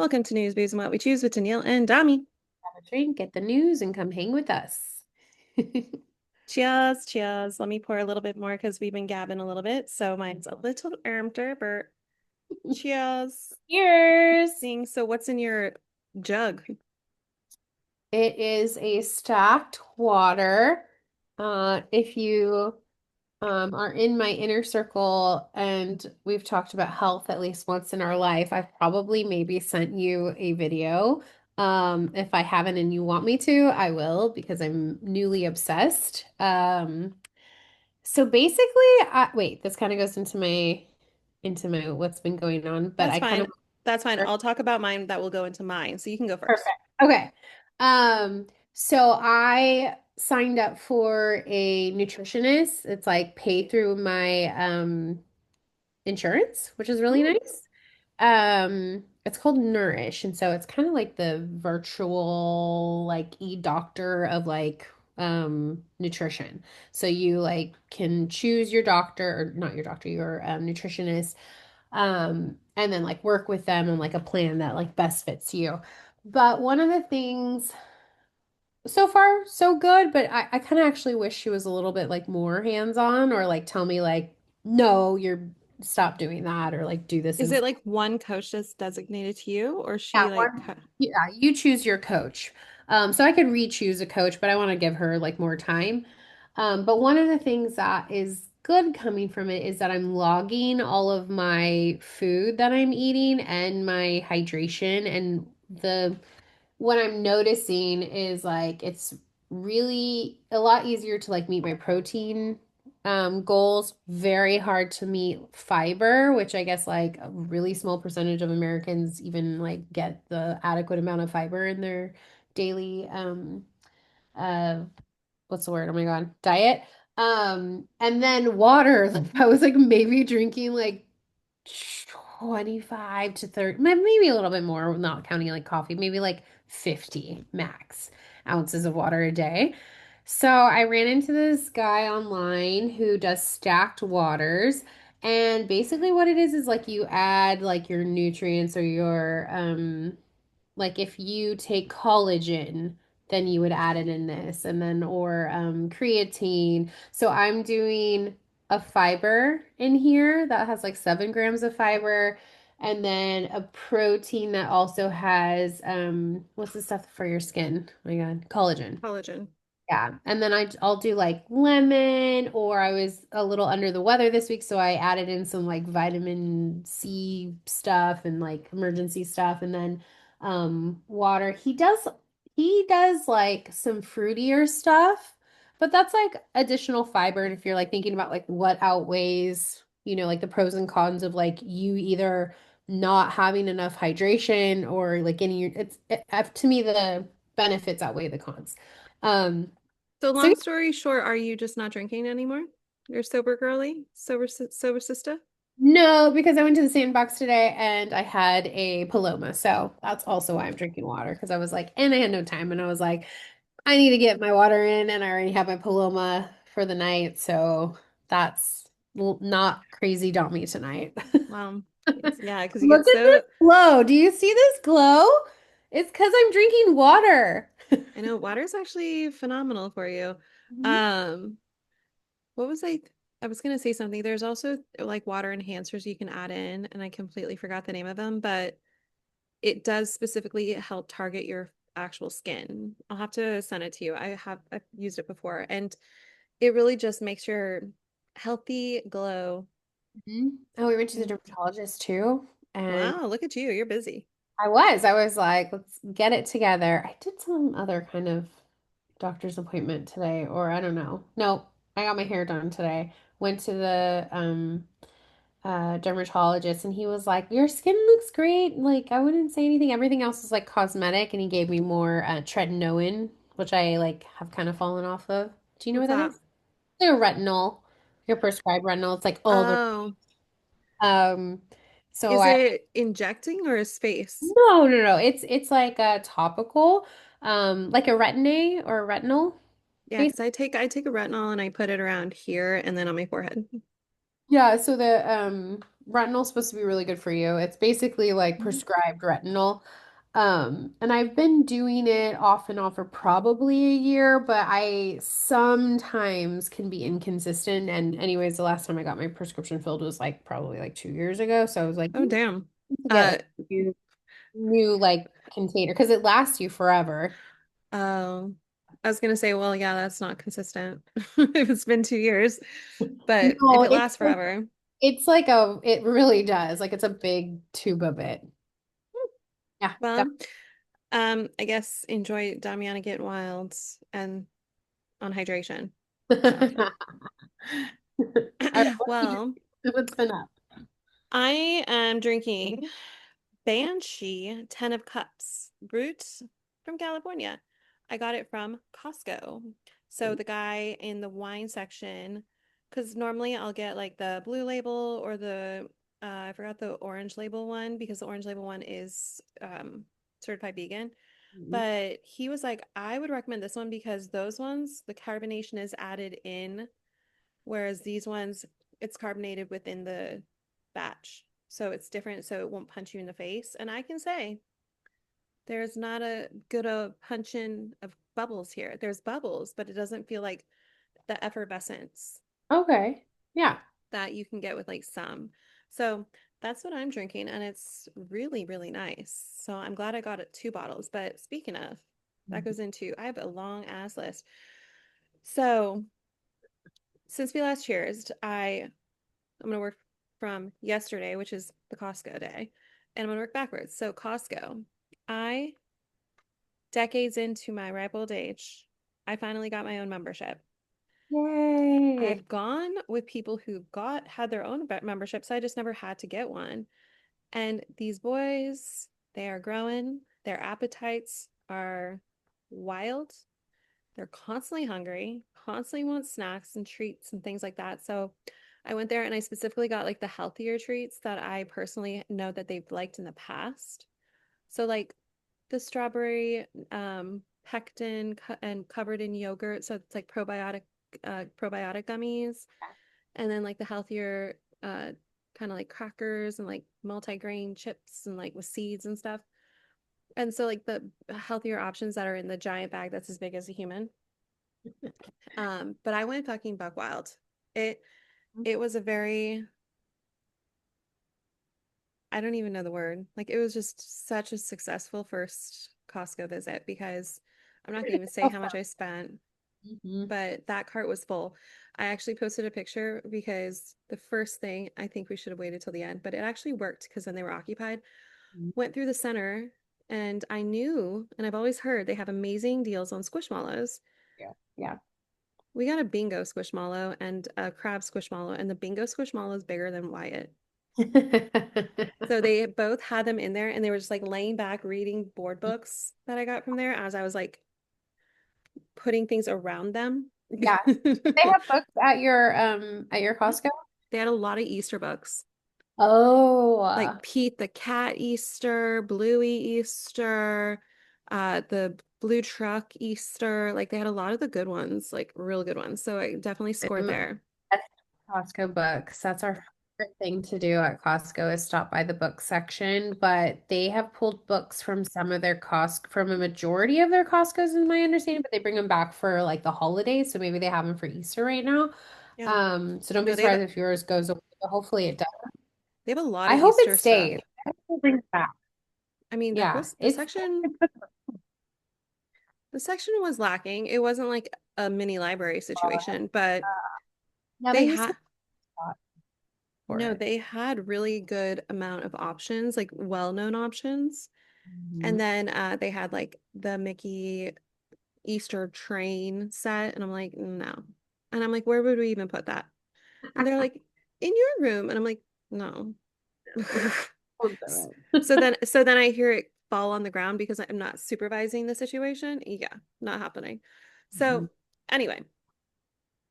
Welcome to News, Booze, and What We Choose with Danielle and Dami. Have a drink, get the news, and come hang with us. Cheers, cheers. Let me pour a little bit more because we've been gabbing a little bit. So mine's a little empty, but cheers. Cheers. So what's in your jug? It is a stacked water. If you are in my inner circle and we've talked about health at least once in our life, I've probably maybe sent you a video. If I haven't and you want me to, I will because I'm newly obsessed. So basically, wait, this kind of goes into my what's been going on, but That's I kind fine. of That's fine. I'll talk about mine that will go into mine. So you can go perfect. first. Okay. So I signed up for a nutritionist. It's like pay through my insurance, which is really Mm. nice. It's called Nourish, and so it's kind of like the virtual like e-doctor of like nutrition. So you like can choose your doctor or not your doctor, your nutritionist, and then like work with them on like a plan that like best fits you. But one of the things so far so good, but I kind of actually wish she was a little bit like more hands-on or like tell me like no, you're stop doing that or like do this Is it instead. like one coach that's designated to you, or Yeah, she like, one. Yeah, you choose your coach. So I could re-choose a coach, but I want to give her like more time. But one of the things that is good coming from it is that I'm logging all of my food that I'm eating and my hydration. And the what I'm noticing is like it's really a lot easier to like meet my protein goals, very hard to meet fiber, which I guess like a really small percentage of Americans even like get the adequate amount of fiber in their daily uh what's the word? Oh my God, diet. And then water. Like I was like maybe drinking like 25 to 30, maybe a little bit more, not counting like coffee, maybe like 50 max ounces of water a day. So I ran into this guy online who does stacked waters. And basically what it is like you add like your nutrients or your like if you take collagen, then you would add it in this, and then or creatine. So I'm doing a fiber in here that has like 7 grams of fiber, and then a protein that also has what's the stuff for your skin? Oh my God, collagen. collagen? Yeah. And then I'll do like lemon, or I was a little under the weather this week, so I added in some like vitamin C stuff and like emergency stuff, and then water. He does like some fruitier stuff, but that's like additional fiber. And if you're like thinking about like what outweighs, like the pros and cons of like you either not having enough hydration or like getting to me the benefits outweigh the cons. Um, So so long story short, are you just not drinking anymore? You're sober girly, sober sister. no, because I went to the sandbox today and I had a Paloma. So that's also why I'm drinking water because I was like, and I had no time and I was like, I need to get my water in and I already have my Paloma for the night. So that's not crazy Dami tonight. Yeah, because you Look get at this so. glow. Do you see this glow? It's because I'm drinking water. I know water's actually phenomenal for you. Mhm. Um, what was I was gonna say something. There's also like water enhancers you can add in, and I completely forgot the name of them, but it does specifically help target your actual skin. I'll have to send it to you. I've used it before, and it really just makes your healthy glow. Mhm. Oh, we went to the dermatologist too. And Wow, look at you. You're busy. I was like, let's get it together. I did some other kind of doctor's appointment today, or I don't know. No, I got my hair done today. Went to the dermatologist and he was like, your skin looks great. Like, I wouldn't say anything. Everything else is like cosmetic. And he gave me more tretinoin, which I like have kind of fallen off of. Do you know what What's that that? is? Like a retinol, your prescribed retinol. It's like all the Oh, um so is I it injecting or a space? no, no, no. It's like a topical, like a retin-A or a retinol. Yeah, Basically. because I take a retinol and I put it around here and then on my forehead. Yeah, so retinol's supposed to be really good for you. It's basically like Mhm. prescribed retinol. And I've been doing it off and on for probably a year, but I sometimes can be inconsistent. And anyways, the last time I got my prescription filled was like probably like 2 years ago. So I was like, Oh, damn. to get Uh, like new like container because it lasts you forever. oh, I was gonna say, well, yeah, that's not consistent if it's been 2 years, but if No, it lasts forever, it's like it really does. Like it's a big tube of it. Yeah, well, I guess enjoy Damiana getting wild and on hydration. So, definitely. All right, well, what's been up? I am drinking Banshee 10 of Cups, brut from California. I got it from Costco. So the guy in the wine section, because normally I'll get like the blue label or I forgot the orange label one because the orange label one is certified vegan. But he was like, I would recommend this one because those ones, the carbonation is added in, whereas these ones, it's carbonated within the batch. So it's different, so it won't punch you in the face. And I can say there's not a good punch in of bubbles here. There's bubbles, but it doesn't feel like the effervescence Okay. Yeah. that you can get with like some. So that's what I'm drinking, and it's really, really nice. So I'm glad I got it 2 bottles. But speaking of, that goes into I have a long ass list. So since we last cheersed, I'm gonna work from yesterday, which is the Costco day, and I'm gonna work backwards. So Costco, I decades into my ripe old age, I finally got my own membership. Yay. I've gone with people who got had their own membership, so I just never had to get one. And these boys, they are growing. Their appetites are wild. They're constantly hungry, constantly want snacks and treats and things like that. So I went there and I specifically got like the healthier treats that I personally know that they've liked in the past. So like the strawberry pectin and covered in yogurt, so it's like probiotic gummies, and then like the healthier kind of like crackers and like multi-grain chips and like with seeds and stuff. And so like the healthier options that are in the giant bag that's as big as a human. But I went fucking buck wild. It it was a very I don't even know the word. Like it was just such a successful first Costco visit because I'm not gonna even say how much I spent, Mhm. but that cart was full. I actually posted a picture because the first thing I think we should have waited till the end, but it actually worked because then they were occupied. Went through the center and I knew, and I've always heard they have amazing deals on squishmallows. Yeah. Yeah. We got a bingo squishmallow and a crab squishmallow, and the bingo squishmallow is bigger than Wyatt. So they both had them in there and they were just like laying back reading board books that I got from there as I was like putting things around them. Yeah. They have books at your Costco? They had a lot of Easter books, Oh, like Pete the Cat Easter, Bluey Easter, the Blue Truck Easter. Like they had a lot of the good ones, like real good ones. So I definitely scored I'm there. at Costco books. That's our favorite thing to do at Costco is stop by the book section. But they have pulled books from some of their from a majority of their Costco's, is my understanding, but they bring them back for like the holidays. So maybe they have them for Easter right now. Yeah. So don't be No, surprised if yours goes away, but hopefully it does. they have a lot I of hope it Easter stuff. stays. I hope it brings back. I mean, Yeah, the section was lacking. It wasn't like a mini library situation, but yeah, they they used to had have a lot for no, it. they had really good amount of options, like well-known options. And Mhm. then they had like the Mickey Easter train set, and I'm like, no. And I'm like, where would we even put that? And they're like, in your room. And I'm like, no. Don't do it. So then I hear it fall on the ground because I'm not supervising the situation. Yeah, not happening. Mhm. So anyway,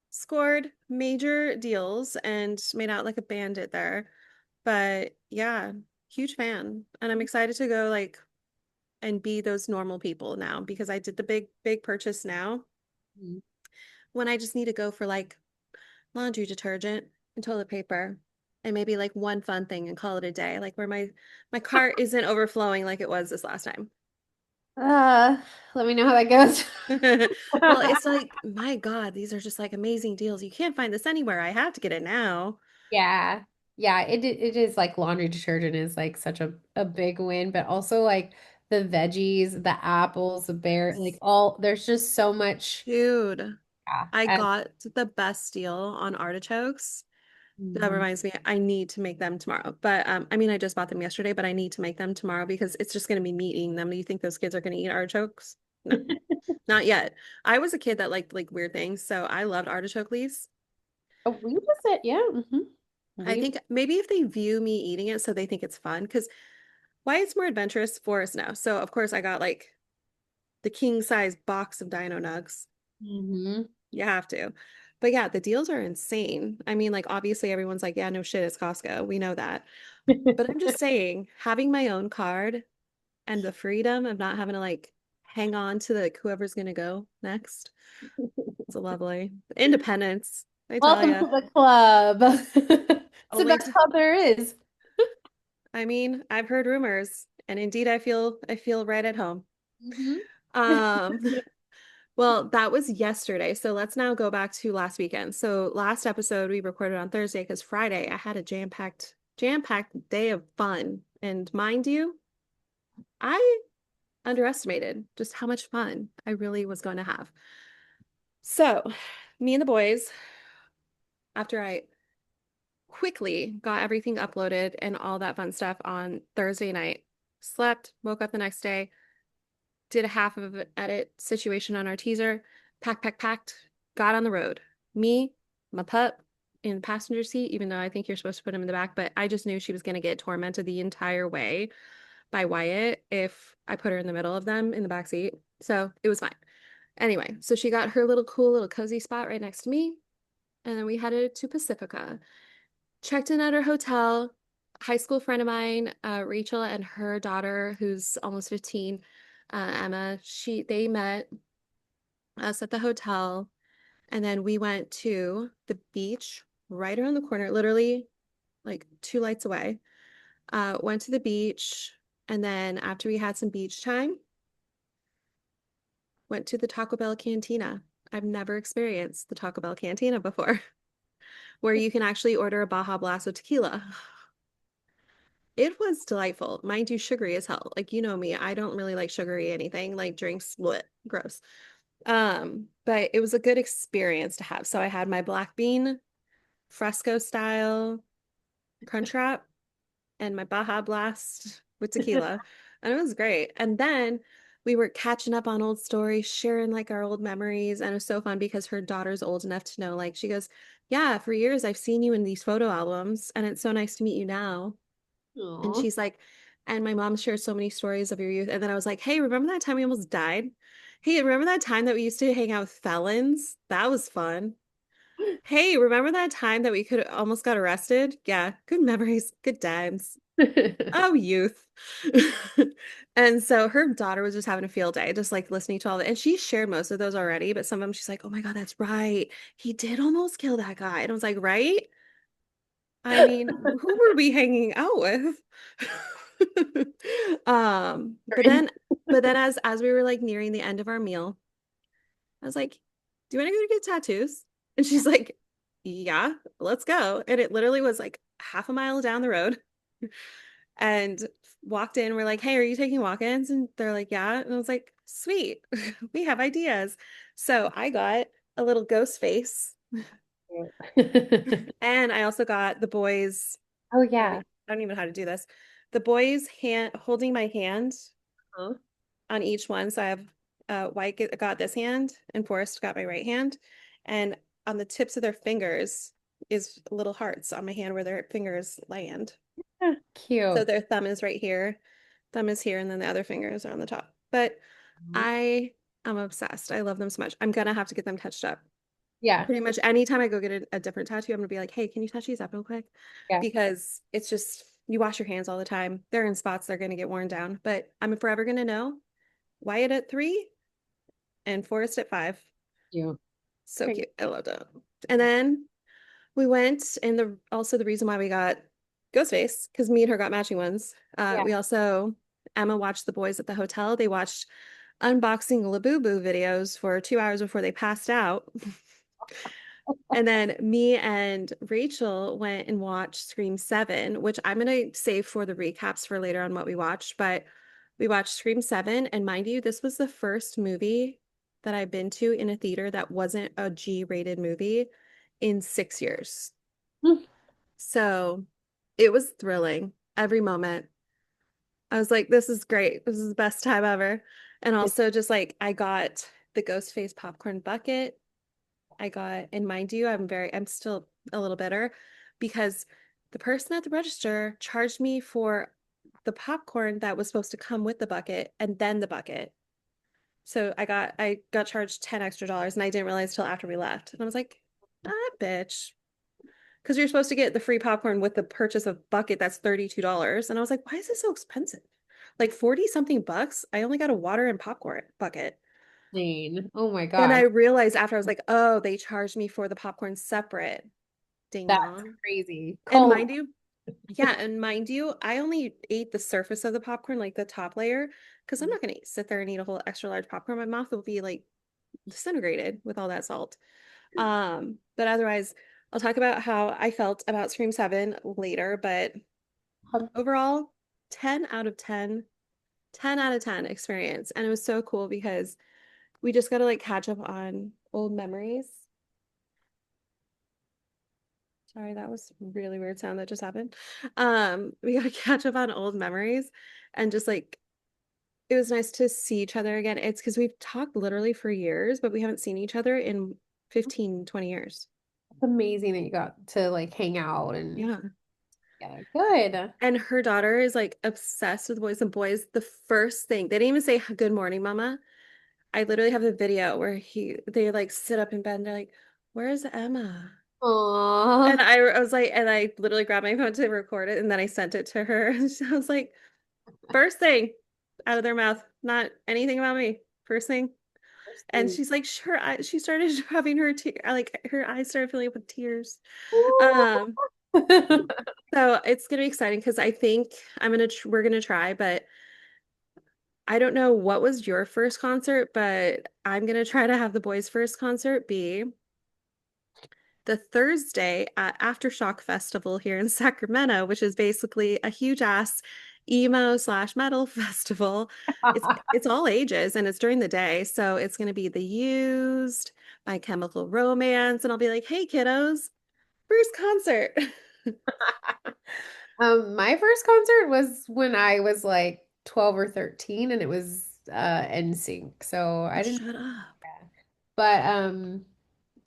scored major deals and made out like a bandit there. But yeah, huge fan. And I'm excited to go like and be those normal people now because I did the big purchase now when I just need to go for like laundry detergent and toilet paper. and maybe like one fun thing and call it a day, like where my cart isn't overflowing like it was this last time. Uh, let me know how that goes. Well, it's like, my God, these are just like amazing deals. You can't find this anywhere. I have to get it now. Yeah. Yeah, it is like laundry detergent is like such a big win, but also like the veggies, the apples, the bear, like all there's just so much. Dude, Yeah. I And got the best deal on artichokes. That mhm. reminds me, I need to make them tomorrow. But I mean, I just bought them yesterday, but I need to make them tomorrow because it's just going to be me eating them. Do you think those kids are going to eat artichokes? No, not yet. I was a kid that liked like weird things, so I loved artichoke leaves. A weed is it? Yeah. I We think maybe if they view me eating it, so they think it's fun, because why it's more adventurous for us now. So of course I got like the king size box of Dino Nugs. hmm You have to. But yeah, the deals are insane. I mean, like obviously everyone's like, yeah, no shit, it's Costco. We know that. But I'm just saying, having my own card and the freedom of not having to like hang on to like whoever's gonna go next. It's a lovely independence, I tell Welcome you. to the club. It's the Only best t club there is. I mean, I've heard rumors, and indeed I feel right at home. hmm Um, well, that was yesterday. So let's now go back to last weekend. So last episode we recorded on Thursday because Friday I had a jam-packed day of fun. And mind you, I underestimated just how much fun I really was going to have. So, me and the boys, after I quickly got everything uploaded and all that fun stuff on Thursday night, slept, woke up the next day, did a half of an edit situation on our teaser, packed, got on the road. Me, my pup in the passenger seat, even though I think you're supposed to put him in the back, but I just knew she was going to get tormented the entire way by Wyatt if I put her in the middle of them in the back seat. So it was fine. Anyway, so she got her little cool little cozy spot right next to me. And then we headed to Pacifica, checked in at her hotel. High school friend of mine, Rachel, and her daughter, who's almost 15, Emma, they met us at the hotel. And then we went to the beach right around the corner, literally like two lights away. Went to the beach. And then after we had some beach time, went to the Taco Bell Cantina. I've never experienced the Taco Bell Cantina before, where you can actually order a Baja Blast of tequila. It was delightful. Mind you, sugary as hell. Like, you know me, I don't really like sugary anything, like drinks, bleh, gross. But it was a good experience to have. So I had my black bean fresco style crunch wrap and my Baja Blast with tequila. And it was great. And then we were catching up on old stories, sharing like our old memories. And it was so fun because her daughter's old enough to know, like, she goes, yeah, for years I've seen you in these photo albums, and it's so nice to meet you now. And Aw. she's like, and my mom shares so many stories of your youth. And then I was like, hey, remember that time we almost died? Hey, remember that time that we used to hang out with felons? That was fun. Hey, remember that time that we could almost got arrested? Yeah, good memories, good times. Oh, youth. And so her daughter was just having a field day, just like listening to all that. And she shared most of those already, but some of them she's like, oh my God, that's right. He did almost kill that guy. And I was like, right? I mean, who were we hanging out with? But then as we were like nearing the end of our meal, I was like, do you want to go to get tattoos? And she's like, yeah, let's go. And it literally was like half a mile down the road. And walked in, we're like, hey, are you taking walk-ins? And they're like, yeah. And I was like, sweet, we have ideas. So I got a little ghost face. And I also got the boys, Oh I don't, yeah. e- I don't even know how to do this. The boys hand holding my hand Huh? on each one. So I have got this hand and Forrest got my right hand. And on the tips of their fingers is little hearts on my hand where their fingers land. So Cute. their thumb is here, and then the other fingers are on the top. But I am obsessed. I love them so much. I'm gonna have to get them touched up. Yeah. Pretty much anytime I go get a different tattoo, I'm gonna be like, hey, can you touch these up real quick? Yeah. Because it's just you wash your hands all the time. They're in spots, they're gonna get worn down. But I'm forever gonna know Wyatt at 3 and Forrest at 5. Cute. So Okay. cute. I loved it. And then We went, and the reason why we got Ghostface, because me and her got matching ones. Yeah. We also Emma watched the boys at the hotel. They watched unboxing Labubu videos for 2 hours before they passed out. And then me and Rachel went and watched Scream 7, which I'm gonna save for the recaps for later on what we watched. But we watched Scream 7, and mind you, this was the first movie that I've been to in a theater that wasn't a G-rated movie in 6 years. So it was thrilling every moment. I was like, this is great. This is the best time ever. And also just like I got the ghost face popcorn bucket. I got, and mind you, I'm still a little bitter because the person at the register charged me for the popcorn that was supposed to come with the bucket and then the bucket. So I got charged 10 extra dollars and I didn't realize till after we left. And I was like, ah, bitch. Because you're supposed to get the free popcorn with the purchase of bucket that's $32. And I was like, why is this so expensive? Like 40 something bucks. I only got a water and popcorn bucket. Insane. Oh my Then I gosh. realized after I was like, oh, they charged me for the popcorn separate. That's Danielle. crazy. And Call mind you, yeah, and mind you, I only ate the surface of the popcorn, like the top layer, because I'm not gonna sit there and eat a whole extra large popcorn. My mouth will be like disintegrated with all that salt. But otherwise, I'll talk about how I felt about Scream 7 later, but overall, 10 out of 10, 10 out of 10 experience. And it was so cool because we just got to like catch up on old memories. Sorry, that was a really weird sound that just happened. We got to catch up on old memories and just like it was nice to see each other again. It's because we've talked literally for years, but we haven't seen each other in 15, 20 years. It's amazing that you got to like hang out and Yeah. together. Good. And her daughter is like obsessed with boys and boys. The first thing, they didn't even say good morning, mama. I literally have a video where they like sit up in bed and they're like, where's Emma? Aw. And I was like, and I literally grabbed my phone to record it and then I sent it to her. And I was like, first thing out of their mouth, not anything about me. First thing. And she's like, sure. She started having her like her eyes started filling up with tears. Um, so it's gonna be exciting because I think we're gonna try, but I don't know what was your first concert, but I'm gonna try to have the boys' first concert be the Thursday at Aftershock Festival here in Sacramento, which is basically a huge ass emo slash metal festival. It's all ages and it's during the day. So it's gonna be The Used, My Chemical Romance, and I'll be like, hey kiddos, first concert. My first concert was when I was like 12 or 13 and it was NSYNC. So Oh, I didn't, shut up. but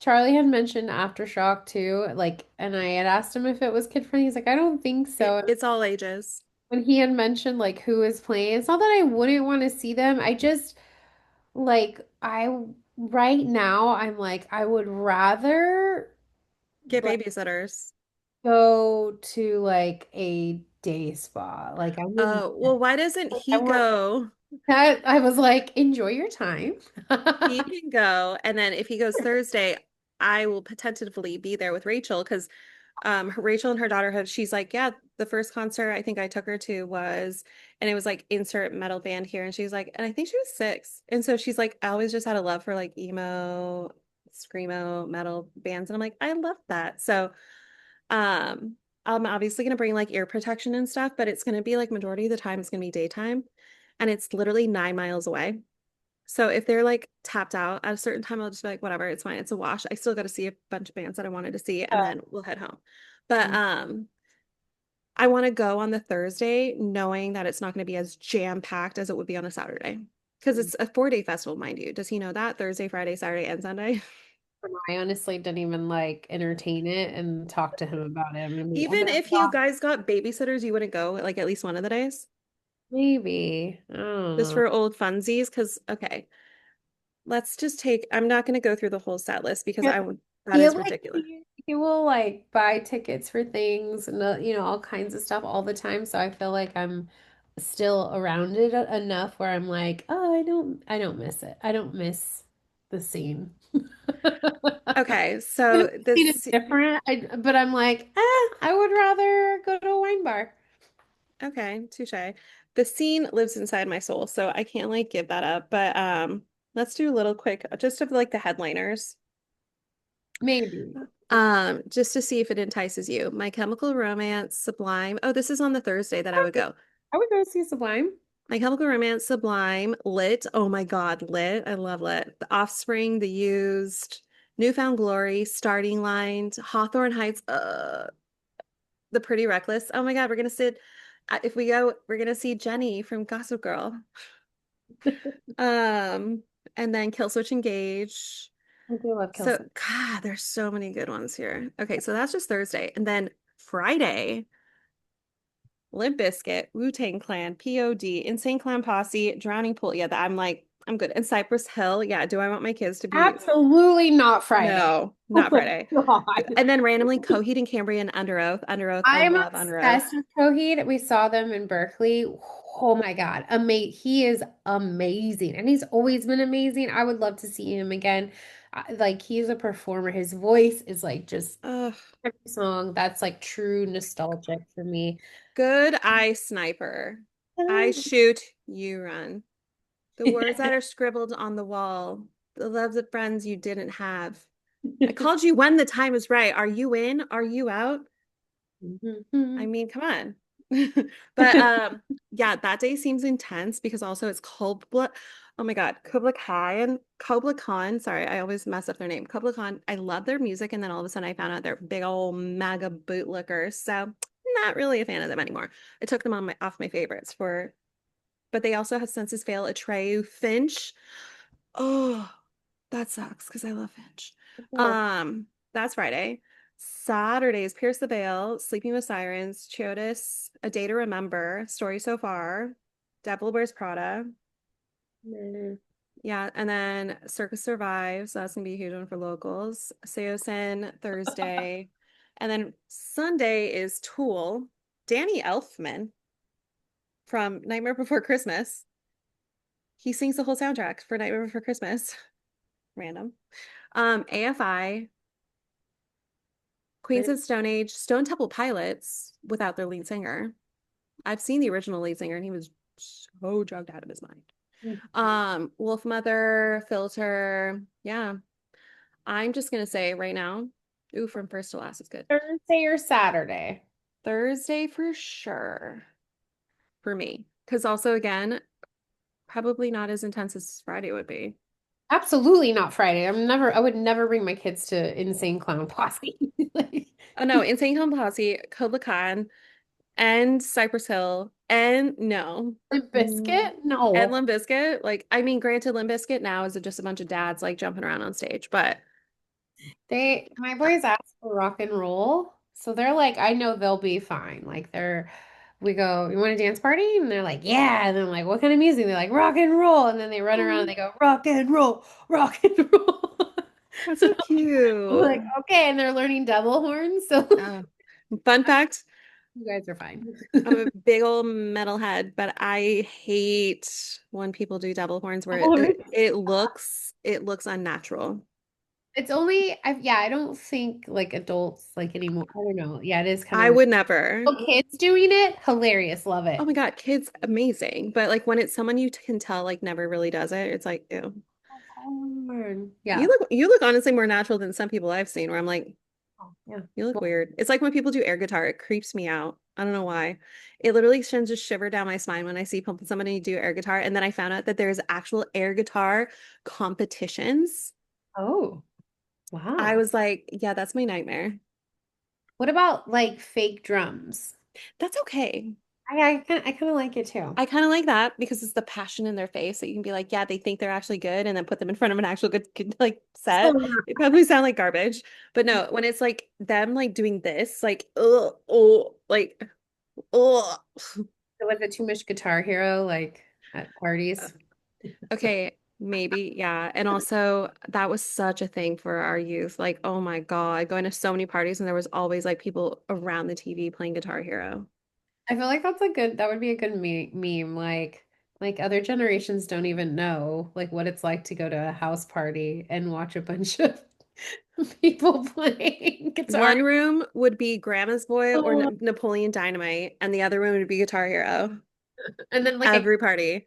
Charlie had mentioned Aftershock too, like, and I had asked him if it was kid friendly. He's like, I don't think so. And It's all ages. when he had mentioned like who is playing, it's not that I wouldn't want to see them. I just like I right now I'm like I would rather Get like babysitters. go to like a day spa. Like I would Oh, well, why doesn't I he want go? that I was like enjoy your time. He can go, and then if he goes Thursday, I will tentatively be there with Rachel because Rachel and her daughter have she's like, yeah, the first concert I think I took her to was and it was like insert metal band here and she's like, and I think she was 6. And so she's like, I always just had a love for like emo, screamo, metal bands. And I'm like, I love that. So I'm obviously gonna bring like ear protection and stuff, but it's gonna be like majority of the time it's gonna be daytime and it's literally 9 miles away. So if they're like tapped out at a certain time, I'll just be like, whatever, it's fine. It's a wash. I still got to see a bunch of bands that I wanted to see, and then we'll head home. But I want to go on the Thursday, knowing that it's not going to be as jam-packed as it would be on a Saturday. Because it's a 4-day festival, mind you. Does he know that? Thursday, Friday, Saturday, and Sunday? I honestly didn't even like entertain it and talk to him about it. I'm Even gonna if you guys got babysitters, you wouldn't go like at least one of the days, maybe. I don't just know. for old funsies. Because okay, let's just take. I'm not going to go through the whole set list because Yeah. I would. That He is like ridiculous. he will like buy tickets for things and all kinds of stuff all the time. So I feel like I'm still around it enough where I'm like, oh, I don't miss it. I don't miss the scene. Okay, You know, so it's this different, but I'm like, I would rather go to a wine bar. okay, touche. The scene lives inside my soul, so I can't like give that up. But let's do a little quick just of like the headliners. Maybe. Just to see if it entices you. My Chemical Romance, Sublime. Oh, this is on the Thursday that I would go. I would go see Sublime. My Chemical Romance, Sublime, Lit. Oh my God, Lit. I love Lit. The Offspring, The Used, Newfound Glory, Starting Line, Hawthorne Heights, The Pretty Reckless. Oh my God, we're gonna sit. If we go, we're gonna see Jenny from Gossip Girl. Um, and then Kill Switch Engage. I do love So, Kelsey. God, there's so many good ones here. Okay, so that's just Thursday. And then Friday, Limp Bizkit, Wu-Tang Clan, POD, Insane Clown Posse, Drowning Pool. Yeah, I'm like, I'm good. And Cypress Hill. Yeah, do I want my kids to be? Absolutely not Friday. No, Oh not my Friday. God. And then randomly Coheed and Cambria and Under Oath. Under Oath, I I'm love Under Oath. obsessed with Coheed. We saw them in Berkeley. Oh my God. He is amazing. And he's always been amazing. I would love to see him again. Like he's a performer. His voice is like just Ugh. every song that's like true nostalgic for me. Good eye sniper. I shoot, you run. The words that are scribbled on the wall, the loves of friends you didn't have. I called you when the time is right. Are you in? Are you out? I mean, come on. But yeah, that day seems intense because also it's Kubla. Oh my God, Kubla Khan. Sorry, I always mess up their name. Kubla Khan. I love their music, and then all of a sudden I found out they're big old mega bootlickers. So not really a fan of them anymore. I took them on my off my favorites for, but they also have Senses Fail, Atreyu, Finch. Oh, that sucks because I love Finch. Oh, Um, that's Friday. Saturday is Pierce the Veil, Sleeping with Sirens, Chiotis, A Day to Remember, Story So Far, Devil Wears Prada. man. Yeah, and then Circus Survives. That's gonna be a huge one for locals. Seosin Thursday. And then Sunday is Tool, Danny Elfman from Nightmare Before Christmas. He sings the whole soundtrack for Nightmare Before Christmas. Random. AFI, Queens of Stone Age, Stone Temple Pilots without their lead singer. I've seen the original lead singer and he was so drugged out of his mind. Wolf Mother, Filter. Yeah. I'm just gonna say right now, ooh, from first to last is good. Thursday or Saturday? Thursday for sure for me. Because also again, probably not as intense as Friday would be. Absolutely not Friday. I would never bring my kids to Insane Clown Posse. Like, Oh no, Insane Clown Posse, Cobra Khan, and Cypress Hill, and no. Limp Mm. Bizkit? And No. Limp Bizkit, like I mean, granted, Limp Bizkit now is just a bunch of dads like jumping around on stage, but My uh, boys ask for rock and roll. So they're like, I know they'll be fine. We go, you want a dance party? And they're like, yeah. And then I'm like, what kind of music? They're like, rock and roll. And then they run around and they go, rock and roll, rock and roll. that's So so I'm like, cute. okay. And they're learning double horns. So Uh, Fun fact, you guys are fine. I'm a big old metalhead, but I hate when people do double horns where Double horns. it looks unnatural. It's only, I don't think like adults like anymore. I don't know. Yeah, it is kind I of would never. little kids doing it. Hilarious. Love Oh it. my God, kids amazing. But like when it's someone you can tell like never really does it, it's like, ew. You Yeah. look honestly more natural than some people I've seen where I'm like, Oh, yeah. you look Well, weird. It's like when people do air guitar, it creeps me out. I don't know why. It literally sends a shiver down my spine when I see somebody do air guitar. And then I found out that there's actual air guitar competitions. oh, I wow. was like, yeah, that's my nightmare. What about like fake drums? That's okay. I kind of like it too. I kind of like that because it's the passion in their face that you can be like, yeah, they think they're actually good, and then put them in front of an actual good like So set. They probably sound like garbage. But no, when it's like them like doing this, like, oh, like, oh. was it too much Guitar Hero like at parties? Okay, maybe, yeah. And also that was such a thing for our youth. Like, oh my God, going to so many parties and there was always like people around the TV playing Guitar Hero. I feel like that would be a good meme. Like Like other generations don't even know like what it's like to go to a house party and watch a bunch of people playing guitar. One room would be Grandma's Boy or Oh. Napoleon Dynamite, and the other room would be Guitar Hero. And then like a Every party.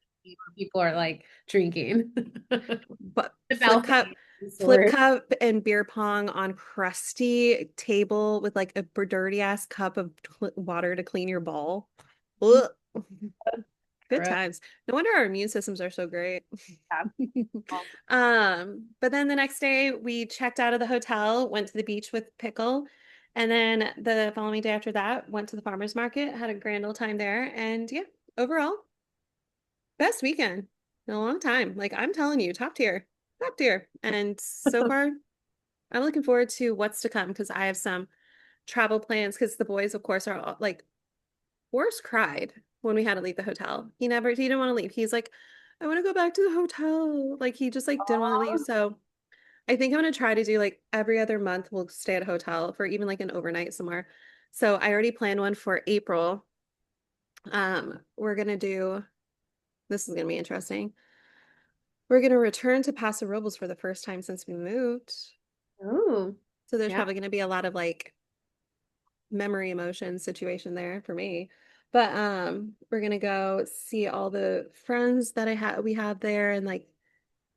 people are like drinking. But The balcony flip sword. cup and beer pong on crusty table with like a dirty ass cup of water to clean your ball. Ugh. Good Gross. times. No wonder our immune systems are so great. Yeah. But then the next day we checked out of the hotel, went to the beach with Pickle, and then the following day after that, went to the farmers market, had a grand old time there, and yeah, overall, best weekend in a long time. Like I'm telling you, top tier, top tier. And so far, I'm looking forward to what's to come because I have some travel plans because the boys, of course, are all, like Forrest cried when we had to leave the hotel. He didn't want to leave. He's like, I want to go back to the hotel. Like he just like didn't want to leave. So I think I'm gonna try to do like every other month we'll stay at a hotel for even like an overnight somewhere. So I already planned one for April. We're gonna do this is gonna be interesting. We're gonna return to Paso Robles for the first time since we moved. Oh, So there's yeah. probably gonna be a lot of like memory emotion situation there for me. But we're gonna go see all the friends that we have there and like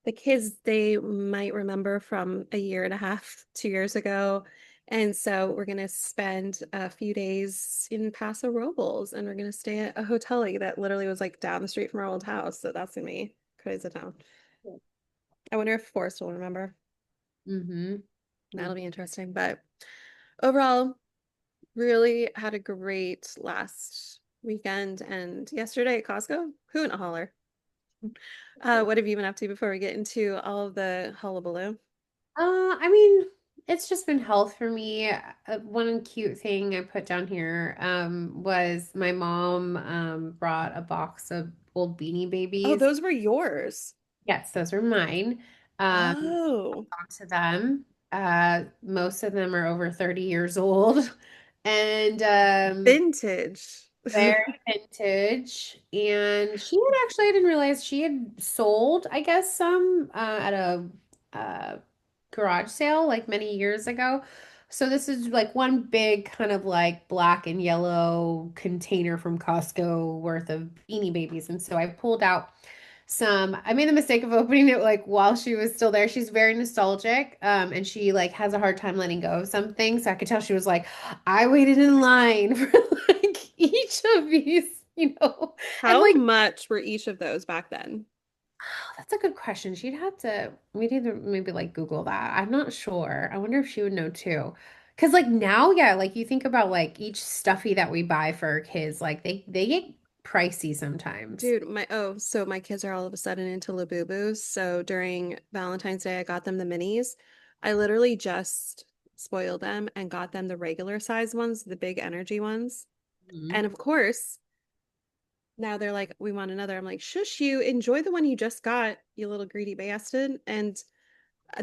the kids they might remember from a year and a half, 2 years ago. And so we're gonna spend a few days in Paso Robles and we're gonna stay at a hotel like that literally was like down the street from our old house. So that's gonna be crazy town. I wonder if Forrest will remember. Mm-hmm. That'll be interesting. But overall, really had a great last weekend and yesterday at Costco. Who in a holler? What have you been up to before we get into all of the hullabaloo? I mean, it's just been health for me. One cute thing I put down here was my mom brought a box of old Beanie Oh, Babies. those were yours. Yes, those are mine. Um, Oh, to them. Most of them are over 30 years old and vintage. very vintage. And she had actually, I didn't realize she had sold, I guess, some at a garage sale like many years ago. So this is like one big kind of like black and yellow container from Costco worth of Beanie Babies. And so I pulled out some. I made the mistake of opening it like while she was still there. She's very nostalgic, and she like has a hard time letting go of something. So I could tell she was like, I waited in line for like each of these, and How like much were each of those back then? that's a good question. We'd either maybe like Google that. I'm not sure. I wonder if she would know too. Because like now, yeah, like you think about like each stuffy that we buy for our kids, like they get pricey sometimes. Dude, so my kids are all of a sudden into Labubus. So during Valentine's Day, I got them the minis. I literally just spoiled them and got them the regular size ones, the big energy ones. Mhm. And of course, now they're like, we want another. I'm like, shush you, enjoy the one you just got, you little greedy bastard. And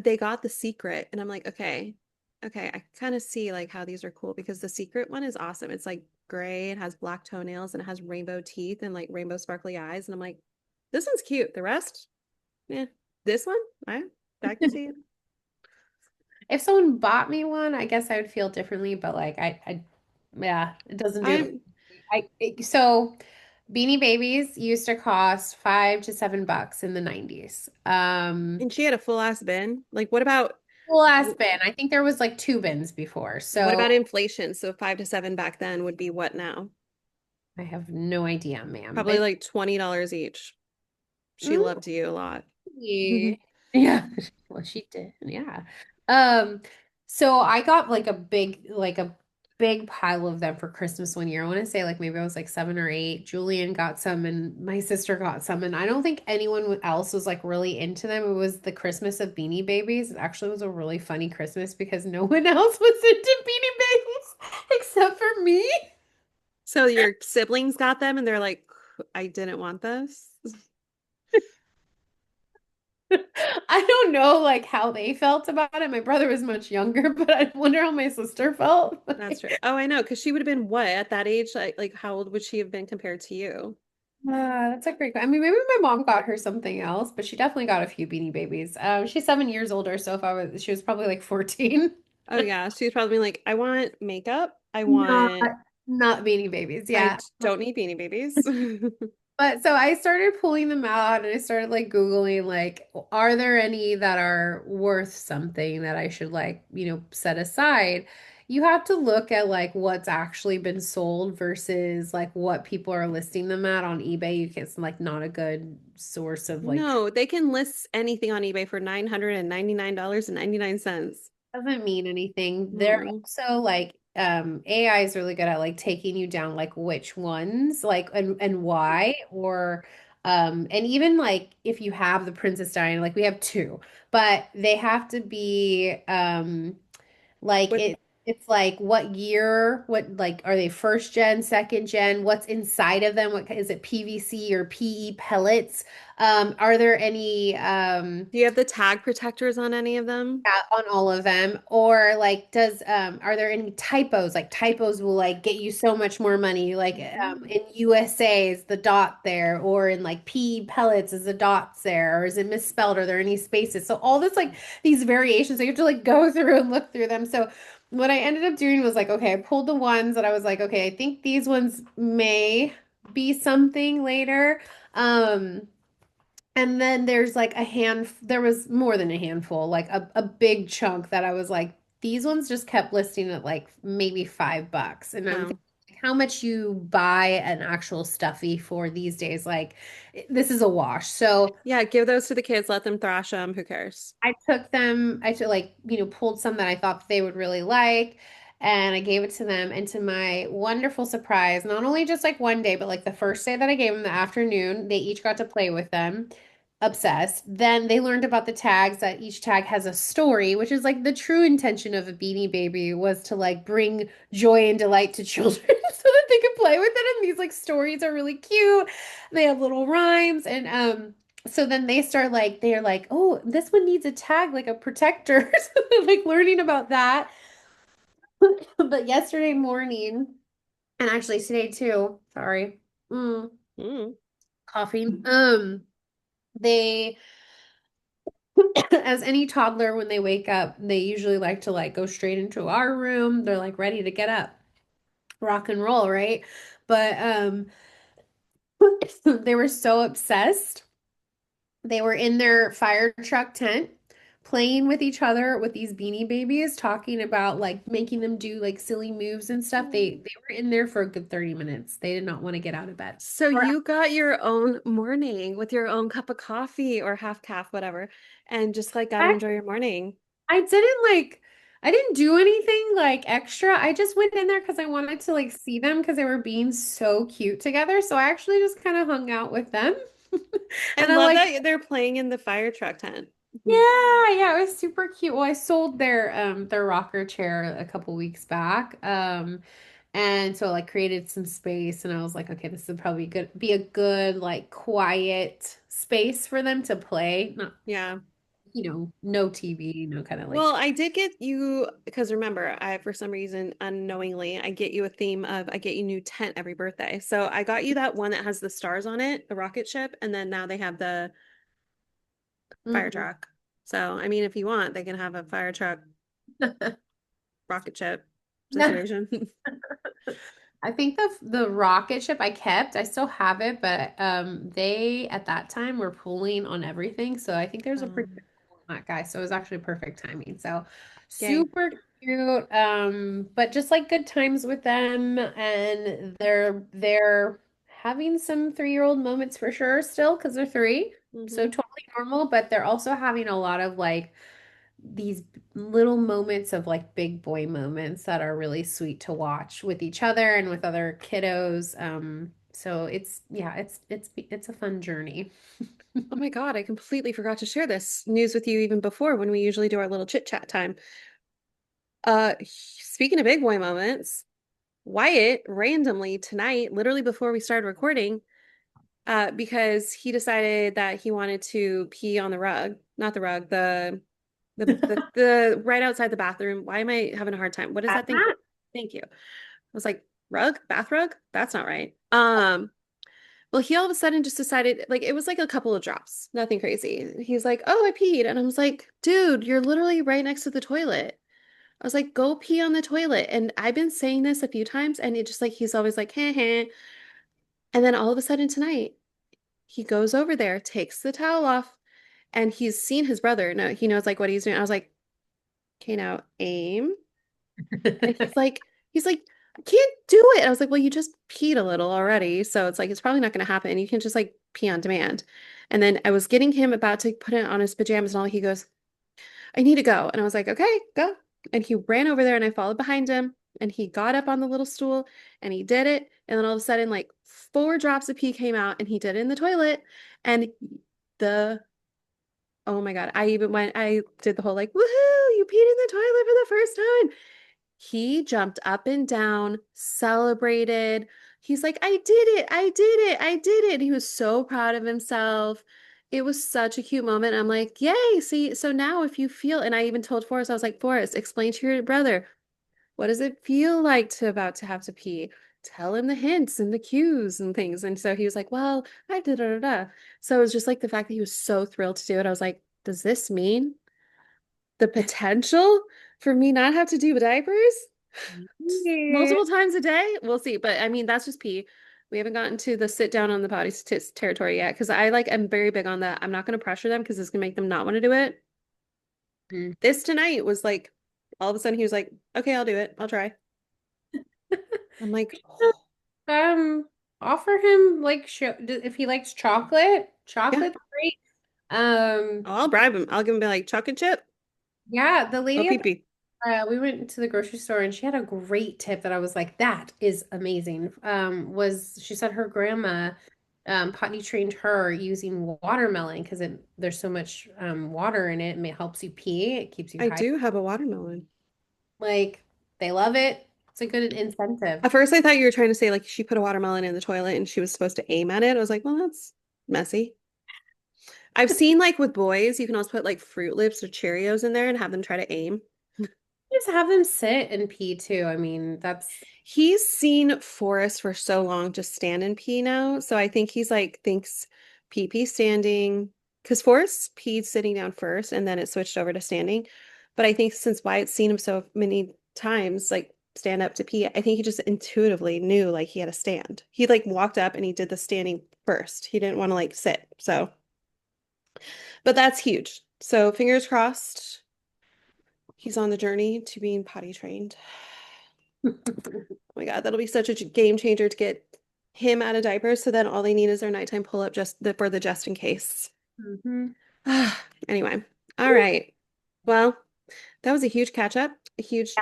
they got the secret. And I'm like, okay, I kind of see like how these are cool because the secret one is awesome. It's like gray, it has black toenails, and it has rainbow teeth and like rainbow sparkly eyes. And I'm like, this one's cute. The rest, yeah. This one, I can see it. If someone bought me one, I guess I would feel differently, but like yeah, it doesn't do it. I'm So Beanie Babies used to cost $5 to $7 in the 90s. and she had a full ass bin. Like, Last bin. I think there was like two bins before. what So about inflation? So 5 to 7 back then would be what now? I have no idea, ma'am. Probably But like $20 each. She mm, loved you a lot. yeah, well, she did. Yeah. Um, so I got like a big pile of them for Christmas one year. I want to say like maybe I was like 7 or 8. Julian got some and my sister got some, and I don't think anyone else was like really into them. It was the Christmas of Beanie Babies. It actually was a really funny Christmas because no one else was into Beanie Babies except for me. So your siblings got them and they're like, I didn't want this. I don't know like how they felt about it. My brother was much younger, but I wonder how my sister felt. That's true. Oh, I know, because she would have been what at that age? Like how old would she have been compared to you? That's a great. I mean, maybe my mom got her something else, but she definitely got a few Beanie Babies. She's 7 years older, so if I was, she was probably like 14. Oh yeah, she's probably like, I want makeup. Not, not Beanie Babies. I Yeah. don't need Beanie Babies. But so I started pulling them out and I started like Googling like, are there any that are worth something that I should like, set aside? You have to look at like what's actually been sold versus like what people are listing them at on eBay. It's like not a good source of like No, they can list anything on eBay for $999.99. doesn't mean anything. They're Mm. also like AI is really good at like taking you down like which ones like and why or and even like if you have the Princess Diana, like we have two, but they have to be like What it's like what year, what like are they first gen, second gen, what's inside of them? What is it, PVC or PE pellets? Are there any do you have the tag protectors on any of them? on all of them? Or like does are there any typos? Like typos will like get you so much more money. Like Mhm. in USA is the dot there, or in like PE pellets is the dots there, or is it misspelled? Are there any spaces? So all this like these variations, so you have to like go through and look through them. So what I ended up doing was like, okay, I pulled the ones that I was like, okay, I think these ones may be something later. Um, and then there's like there was more than a handful, like a big chunk that I was like, these ones just kept listing at like maybe $5. And I'm thinking Oh. how much you buy an actual stuffy for these days. Like this is a wash. So Yeah, give those to the kids, let them thrash them. Who cares? I took like, pulled some that I thought they would really like. And I gave it to them. And to my wonderful surprise, not only just like one day, but like the first day that I gave them the afternoon, they each got to play with them. Obsessed. Then they learned about the tags, that each tag has a story, which is like the true intention of a Beanie Baby was to like bring joy and delight to children so that they could play with it. And these like stories are really cute. They have little rhymes and so then they start like they're like, oh, this one needs a tag like a protector. So they're like learning about that. But yesterday morning, and actually today too, sorry, Mm. coughing. They, as any toddler, when they wake up, they usually like to like go straight into our room. They're like ready to get up, rock and roll, right? But they were so obsessed. They were in their fire truck tent playing with each other with these Beanie Babies, talking about like making them do like silly moves and stuff. They were in there for a good 30 minutes. They did not want to get out of bed. So Or you got your own morning with your own cup of coffee or half calf, whatever, and just like got to I, enjoy your morning. I didn't do anything like extra. I just went in there because I wanted to like see them because they were being so cute together. So I actually just kind of hung out with them. I And I love like that they're playing in the fire truck tent. yeah, it was super cute. Well, I sold their rocker chair a couple weeks back. And so like created some space and I was like, okay, this would probably good be a good like quiet space for them to play. Not, Yeah. no TV, no kind of like Well, I did get you because remember, I for some reason unknowingly I get you a theme of I get you new tent every birthday. So I got you that one that has the stars on it, the rocket ship, and then now they have the fire Mhm. truck. So I mean, if you want, they can have a fire truck rocket ship No. situation. I think the rocket ship I kept, I still have it, but they at that time were pulling on everything. So I think there's a pretty Um, good pull on that guy. So it was actually perfect timing. So Yay. super cute. But just like good times with them and they're having some 3-year-old moments for sure still because they're three. So Hmm. totally normal, but they're also having a lot of like these little moments of like big boy moments that are really sweet to watch with each other and with other kiddos. So it's yeah, it's a fun journey. Oh my God, I completely forgot to share this news with you even before when we usually do our little chit chat time. Speaking of big boy moments, Wyatt randomly tonight, literally before we started recording, because he decided that he wanted to pee on the rug, not the rug, the right outside the bathroom. Why am I having a hard time? What is that thing? Thank you. I was like, rug, bath rug? That's not right. Well, he all of a sudden just decided, like, it was like a couple of drops, nothing crazy. He's like, "Oh, I peed." And I was like, "Dude, you're literally right next to the toilet." I was like, "Go pee on the toilet." And I've been saying this a few times, and it just like, he's always like, "Heh heh." And then all of a sudden tonight, he goes over there, takes the towel off, and he's seen his brother. No, he knows like what he's doing. I was like, "Okay, now aim." And he's like, "I can't do it." I was like, "Well, you just peed a little already. So it's like, it's probably not going to happen. You can just like pee on demand." And then I was getting him about to put it on his pajamas and all. He goes, "I need to go." And I was like, "Okay, go." And he ran over there and I followed behind him and he got up on the little stool and he did it. And then all of a sudden, like 4 drops of pee came out and he did it in the toilet. And the oh my God, I did the whole like, "Woohoo, you peed in the toilet for the first time." He jumped up and down, celebrated. He's like, "I did it. I did it. I did it." He was so proud of himself. It was such a cute moment. I'm like, "Yay." See, so now if you feel, and I even told Forrest, I was like, "Forrest, explain to your brother, what does it feel like to about to have to pee? Tell him the hints and the cues and things." And so he was like, "Well, I did da, da, da." So it was just like the fact that he was so thrilled to do it. I was like, does this mean the potential for me not have to do diapers Yeah. multiple times a day? We'll see. But I mean, that's just pee. We haven't gotten to the sit down on the potty territory yet because I like am very big on that. I'm not going to pressure them because it's going to make them not want to do it. Mm. This tonight was like, all of a sudden he was like, "Okay, I'll do it. I'll try." I'm like, oh, Um, Offer him like if he likes chocolate, yeah. chocolate's great. Oh, I'll bribe him. I'll give him like chocolate chip. Yeah, the Oh, lady pee at the pee. we went to the grocery store and she had a great tip that I was like, that is amazing. Was she said her grandma potty trained her using watermelon because there's so much water in it and it helps you pee, it keeps you I hydrated. do have a watermelon. Like they love it. It's a good incentive. At first, I thought you were trying to say like she put a watermelon in the toilet and she was supposed to aim at it. I was like, well, that's messy. I've seen like with boys, you can also put like Fruit Loops or Cheerios in there and have them try to aim. Just have them sit and pee too. I mean, that's He's seen Forrest for so long just stand and pee now. So I think he's like thinks pee pee standing because Forrest peed sitting down first and then it switched over to standing. But I think since Wyatt's seen him so many times, like stand up to pee, I think he just intuitively knew like he had to stand. He like walked up and he did the standing first. He didn't want to like sit. So, but that's huge. So fingers crossed, he's on the journey to being potty trained. Oh my God, that'll be such a game changer to get him out of diapers. So then all they need is their nighttime pull up for the just in case. Mhm. Anyway, all right. Well, that was a huge catch up, a huge.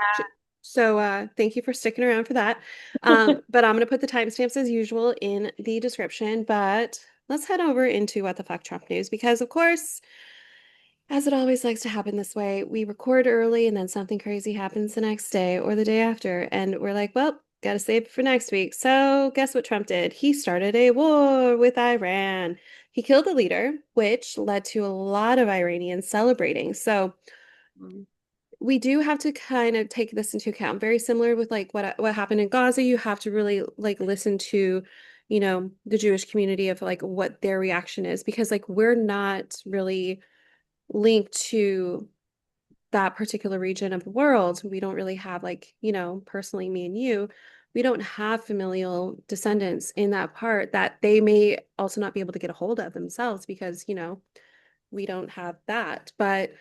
So thank you for sticking around for that. But I'm gonna put the timestamps as usual in the description. But let's head over into what the fuck Trump news because of course, as it always likes to happen this way, we record early and then something crazy happens the next day or the day after. And we're like, well, gotta save it for next week. So, guess what Trump did? He started a war with Iran. He killed the leader, which led to a lot of Iranians celebrating. So, we do have to kind of take this into account. Very similar with like what happened in Gaza. You have to really like listen to, the Jewish community of like what their reaction is because like we're not really linked to that particular region of the world. We don't really have like, personally me and you, we don't have familial descendants in that part that they may also not be able to get a hold of themselves because, we don't have that. But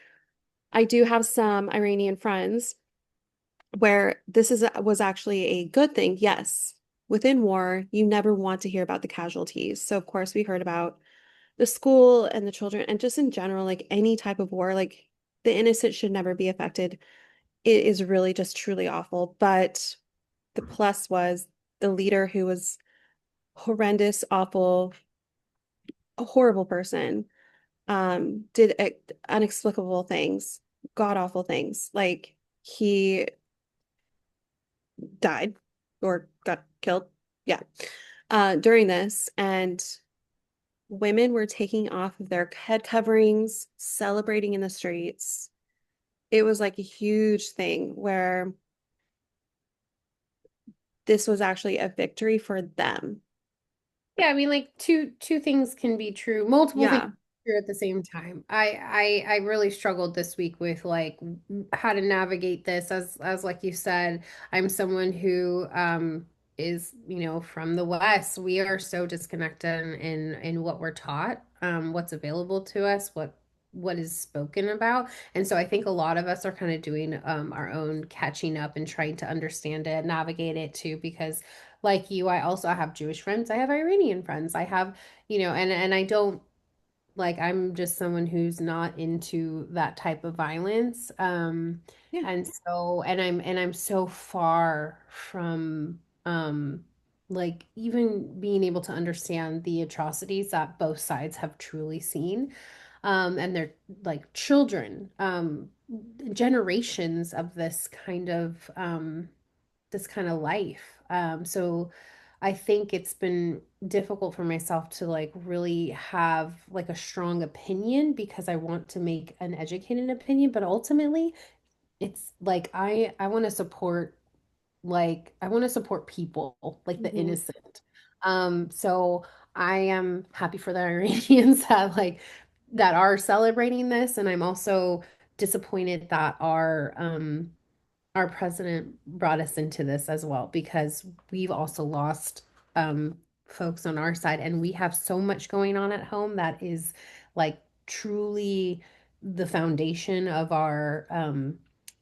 I do have some Iranian friends where was actually a good thing. Yes, within war, you never want to hear about the casualties. So of course we heard about the school and the children and just in general, like any type of war, like the innocent should never be affected. It is really just truly awful. But the plus was the leader who was horrendous, awful, a horrible person, did inexplicable things, god awful things. Like he died or got killed. Yeah. During this. And women were taking off of their head coverings, celebrating in the streets. It was like a huge thing where this was actually a victory for them. Yeah, I mean, like two things can be true. Multiple things Yeah. true at the same time. I really struggled this week with like how to navigate this. As like you said, I'm someone who is, from the West. We are so disconnected in what we're taught, what's available to us, what is spoken about. And so I think a lot of us are kind of doing our own catching up and trying to understand it, navigate it too, because like you, I also have Jewish friends, I have Iranian friends, I have, and I don't like, I'm just someone who's not into that type of violence. Yeah. And I'm so far from like even being able to understand the atrocities that both sides have truly seen. And they're like children, generations of this kind of life. So I think it's been difficult for myself to like really have like a strong opinion because I want to make an educated opinion, but ultimately it's like I want to support, people, like the Hmm. innocent. So I am happy for the Iranians that are celebrating this, and I'm also disappointed that our president brought us into this as well because we've also lost folks on our side, and we have so much going on at home that is like truly the foundation of our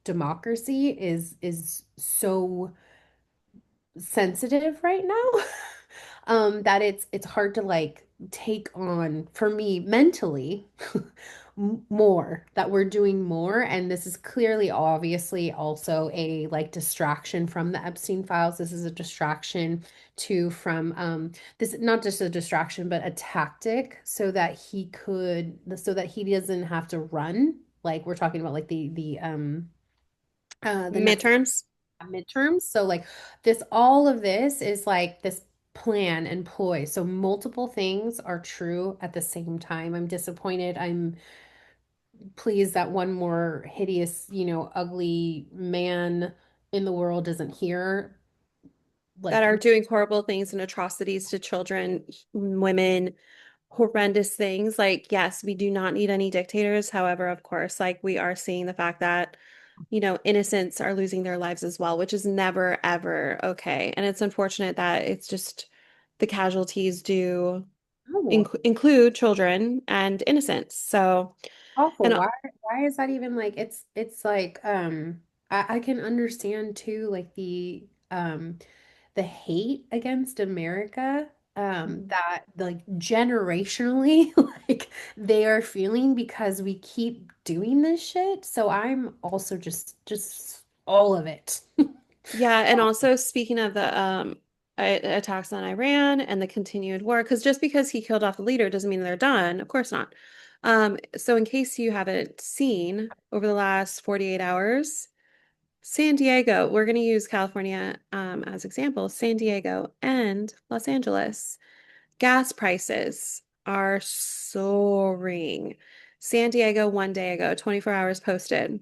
democracy is so sensitive right now. That it's hard to like take on for me mentally more, that we're doing more, and this is clearly obviously also a like distraction from the Epstein files. This is a distraction too from this, not just a distraction but a tactic so that he doesn't have to run, like we're talking about like the next Midterms. midterms. So like all of this is like this plan and ploy. So multiple things are true at the same time. I'm disappointed. I'm pleased that one more hideous, ugly man in the world isn't here. That Like, are doing horrible things and atrocities to children, women, horrendous things. Like, yes, we do not need any dictators. However, of course, like we are seeing the fact that, innocents are losing their lives as well, which is never, ever okay. And it's unfortunate that it's just the casualties do oh, include children and innocents. So, awful. and Why is that even like it's like I can understand too like the hate against America, that like generationally like they are feeling because we keep doing this shit. So I'm also just all of it. yeah, and also speaking of the attacks on Iran and the continued war, because just because he killed off the leader doesn't mean they're done. Of course not. So in case you haven't seen over the last 48 hours, San Diego, we're going to use California as example, San Diego and Los Angeles. Gas prices are soaring. San Diego 1 day ago, 24 hours posted.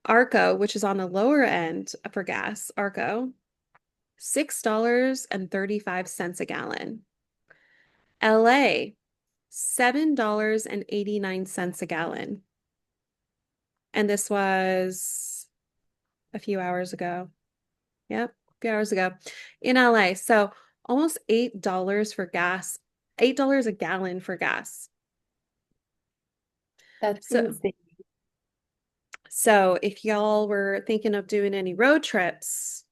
Arco, which is on the lower end for gas, Arco, $6.35 a gallon. LA, $7.89 a gallon. And this was a few hours ago. Yep, a few hours ago in LA. So almost $8 for gas, $8 a gallon for gas. That's So insane. so if y'all were thinking of doing any road trips,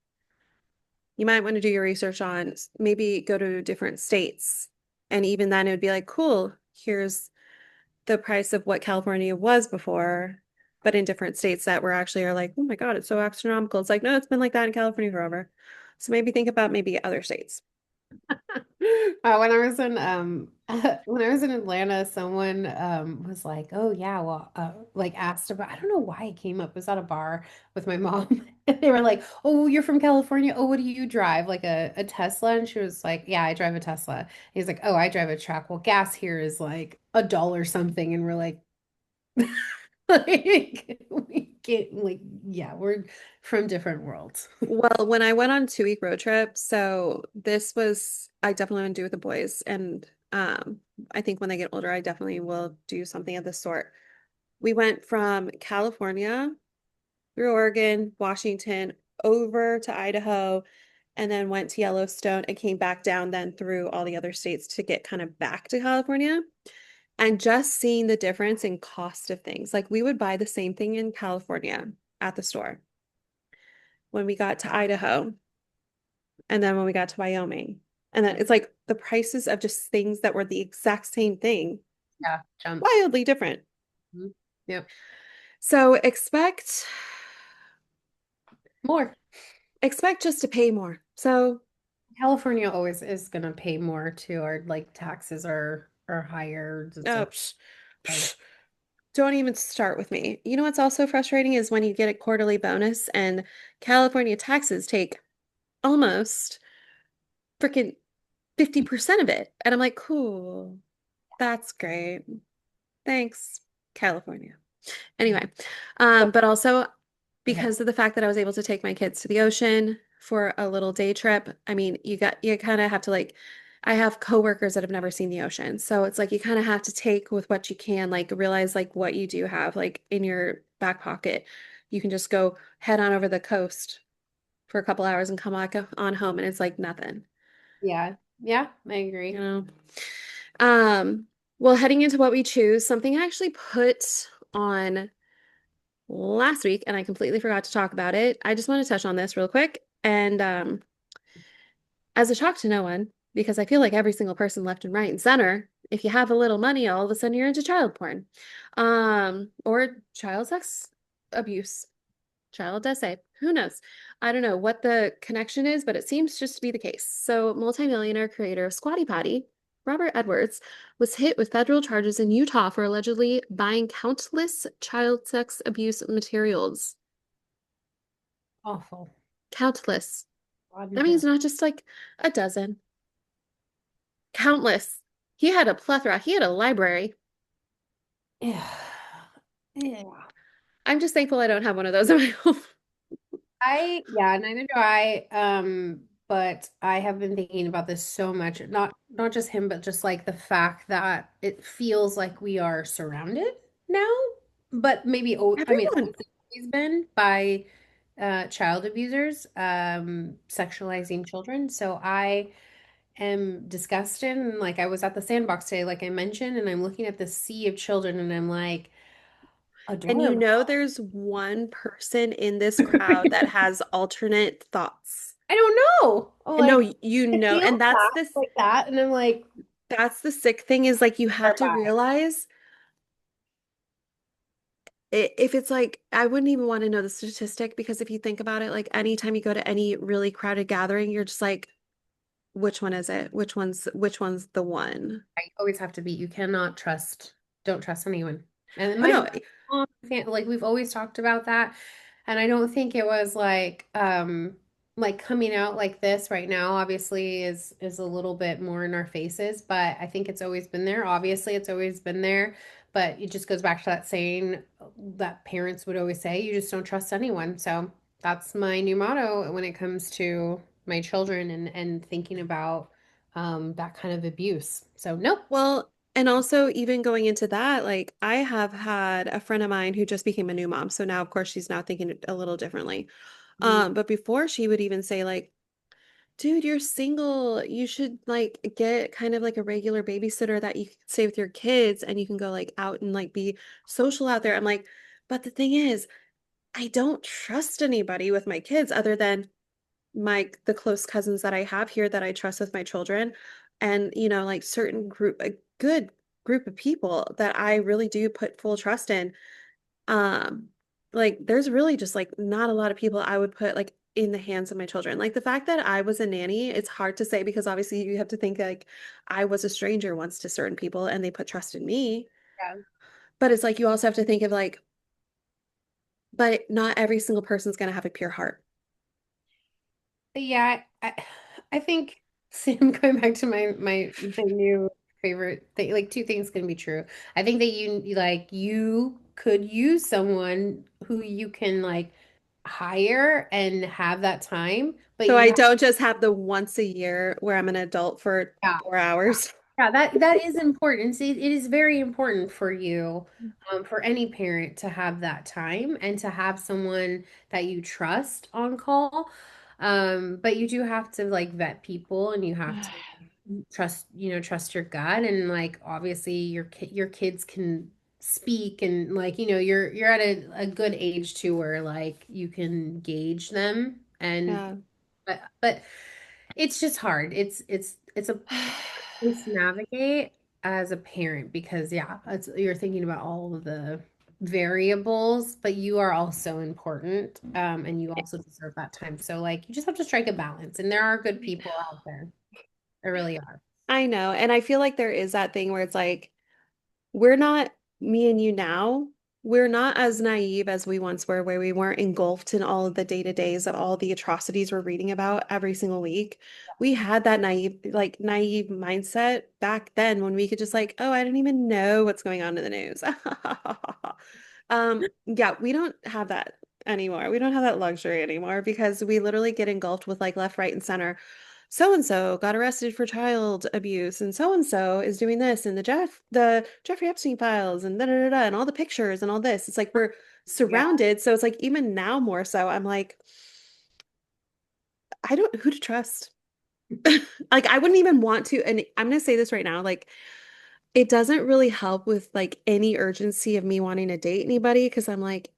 you might want to do your research on maybe go to different states. And even then it would be like, cool, here's the price of what California was before, but in different states that were actually are like, oh my God, it's so astronomical. It's like, no, it's been like that in California forever. So maybe think about maybe other states. When I was in when I was in Atlanta, someone was like, "Oh yeah, well, like asked about, I don't know why it came up. It was at a bar with my mom, and they were like, "Oh, you're from California. Oh, what do you drive? Like a Tesla?" And she was like, "Yeah, I drive a Tesla." He's like, "Oh, I drive a truck. Well, gas here is like $1 something," and we're like, Like we can't like yeah, we're from different worlds. Well, when I went on 2 week road trip, so this was I definitely want to do with the boys, and I think when they get older, I definitely will do something of this sort. We went from California through Oregon, Washington, over to Idaho, and then went to Yellowstone and came back down then through all the other states to get kind of back to California. And just seeing the difference in cost of things. Like we would buy the same thing in California at the store when we got to Idaho, and then when we got to Wyoming. And then it's like the prices of just things that were the exact same thing, Yeah, jump. wildly different. Mhm. Yep. So More. expect just to pay more. So California always is gonna pay more too, or like taxes are higher. It's always psh, hard. psh, don't even start with me. You know what's also frustrating is when you get a quarterly bonus and California taxes take almost freaking 50% of it. And I'm like, cool, that's great. Thanks, California. Anyway, So, but also okay. because of the fact that I was able to take my kids to the ocean for a little day trip, I mean, you kind of have to like I have coworkers that have never seen the ocean. So it's like you kind of have to take with what you can, like realize like what you do have like in your back pocket. You can just go head on over the coast for a couple hours and come back on home and it's like nothing, Yeah. Yeah, I you agree. know. Um, well, heading into what we choose, something I actually put on last week and I completely forgot to talk about it. I just want to touch on this real quick. And as a shock to no one, because I feel like every single person left and right and center, if you have a little money, all of a sudden you're into child porn. Or child sex abuse. Child essay. Who knows? I don't know what the connection is, but it seems just to be the case. So, multimillionaire creator of Squatty Potty, Robert Edwards, was hit with federal charges in Utah for allegedly buying countless child sex abuse materials. Awful. Countless. God in That means heaven. not just like a dozen, countless. He had a plethora, he had a library. Yeah. Yeah. I'm just thankful I don't have one of those in my home. Yeah, neither do I. But I have been thinking about this so much. Not just him, but just like the fact that it feels like we are surrounded now. But maybe I mean it's Everyone. obviously always been by child abusers, sexualizing children. So I am disgusted and like I was at the sandbox today, like I mentioned, and I'm looking at the sea of children and I'm like, And you adorable. know, there's one person in this crowd that has alternate thoughts. I don't know. And no, Like you I know, feel and that like that, and I'm like, that's the sick thing is like you have they're to bi. realize if it's like I wouldn't even want to know the statistic because if you think about it, like anytime you go to any really crowded gathering, you're just like, which one is it? Which one's the one? I always have to be. You cannot trust. Don't trust anyone. And Oh my no. like we've always talked about that, and I don't think it was like coming out like this right now. Obviously, is a little bit more in our faces, but I think it's always been there. Obviously, it's always been there. But it just goes back to that saying that parents would always say, you just don't trust anyone. So that's my new motto when it comes to my children and thinking about that kind of abuse. So nope. Well, and also even going into that, like I have had a friend of mine who just became a new mom. So now of course she's now thinking a little differently. But before she would even say like, dude, you're single. You should like get kind of like a regular babysitter that you can stay with your kids and you can go like out and like be social out there. I'm like, but the thing is, I don't trust anybody with my kids other than the close cousins that I have here that I trust with my children and like certain a good group of people that I really do put full trust in. Um like there's really just like not a lot of people I would put like in the hands of my children. Like the fact that I was a nanny, it's hard to say because obviously you have to think like I was a stranger once to certain people and they put trust in me. Yeah. But it's like you also have to think of like, but not every single person's gonna have a pure heart. Yeah, I think Sam going back to my the new favorite thing, like two things can be true. I think that you like you could use someone who you can like hire and have that time, but So you I have, don't just have the once a year where I'm an adult for yeah. 4 hours. Yeah, that is important. See, it is very important for you, for any parent to have that time and to have someone that you trust on call. But you do have to like vet people and you have to trust, trust your gut and like obviously your kids can speak and like, you're at a good age too where like you can gauge them and Yeah. but it's just hard. It's a place to navigate as a parent because yeah, you're thinking about all of the variables, but you are also important, and you also deserve that time. So like you just have to strike a balance, and there are good people out there. There really are. I know. And I feel like there is that thing where it's like, we're not, me and you now, we're not as naive as we once were, where we weren't engulfed in all of the day-to-days of all the atrocities we're reading about every single week. We had that naive mindset back then when we could just like, oh, I didn't even know what's going on in the news. Yeah, we don't have that anymore. We don't have that luxury anymore because we literally get engulfed with like left, right, and center. So and so got arrested for child abuse, and so is doing this, and the Jeffrey Epstein files, and da da da da, and all the pictures and all this. It's like we're Yeah. surrounded. So it's like even now more so, I'm like, I don't who to trust. Like I wouldn't even want to, and I'm gonna say this right now, like it doesn't really help with like any urgency of me wanting to date anybody because I'm like,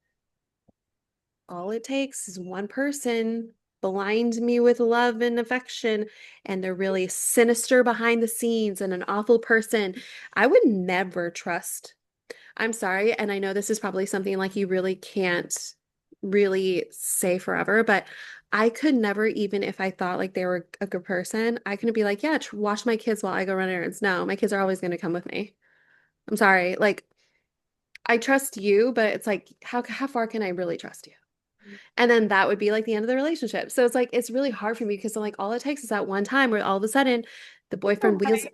all it takes is one person blind me with love and affection, and they're really sinister behind the scenes and an awful person. I would never trust. I'm sorry, and I know this is probably something like you really can't really say forever, but I could never, even if I thought like they were a good person, I couldn't be like, yeah, watch my kids while I go run errands. No, my kids are always going to come with me. I'm sorry. Like, I trust you, but it's like, how far can I really trust you? And then that would be like the end of the relationship. So it's like it's really hard for me because I'm like all it takes is that one time where all of a sudden the The boyfriend wheels.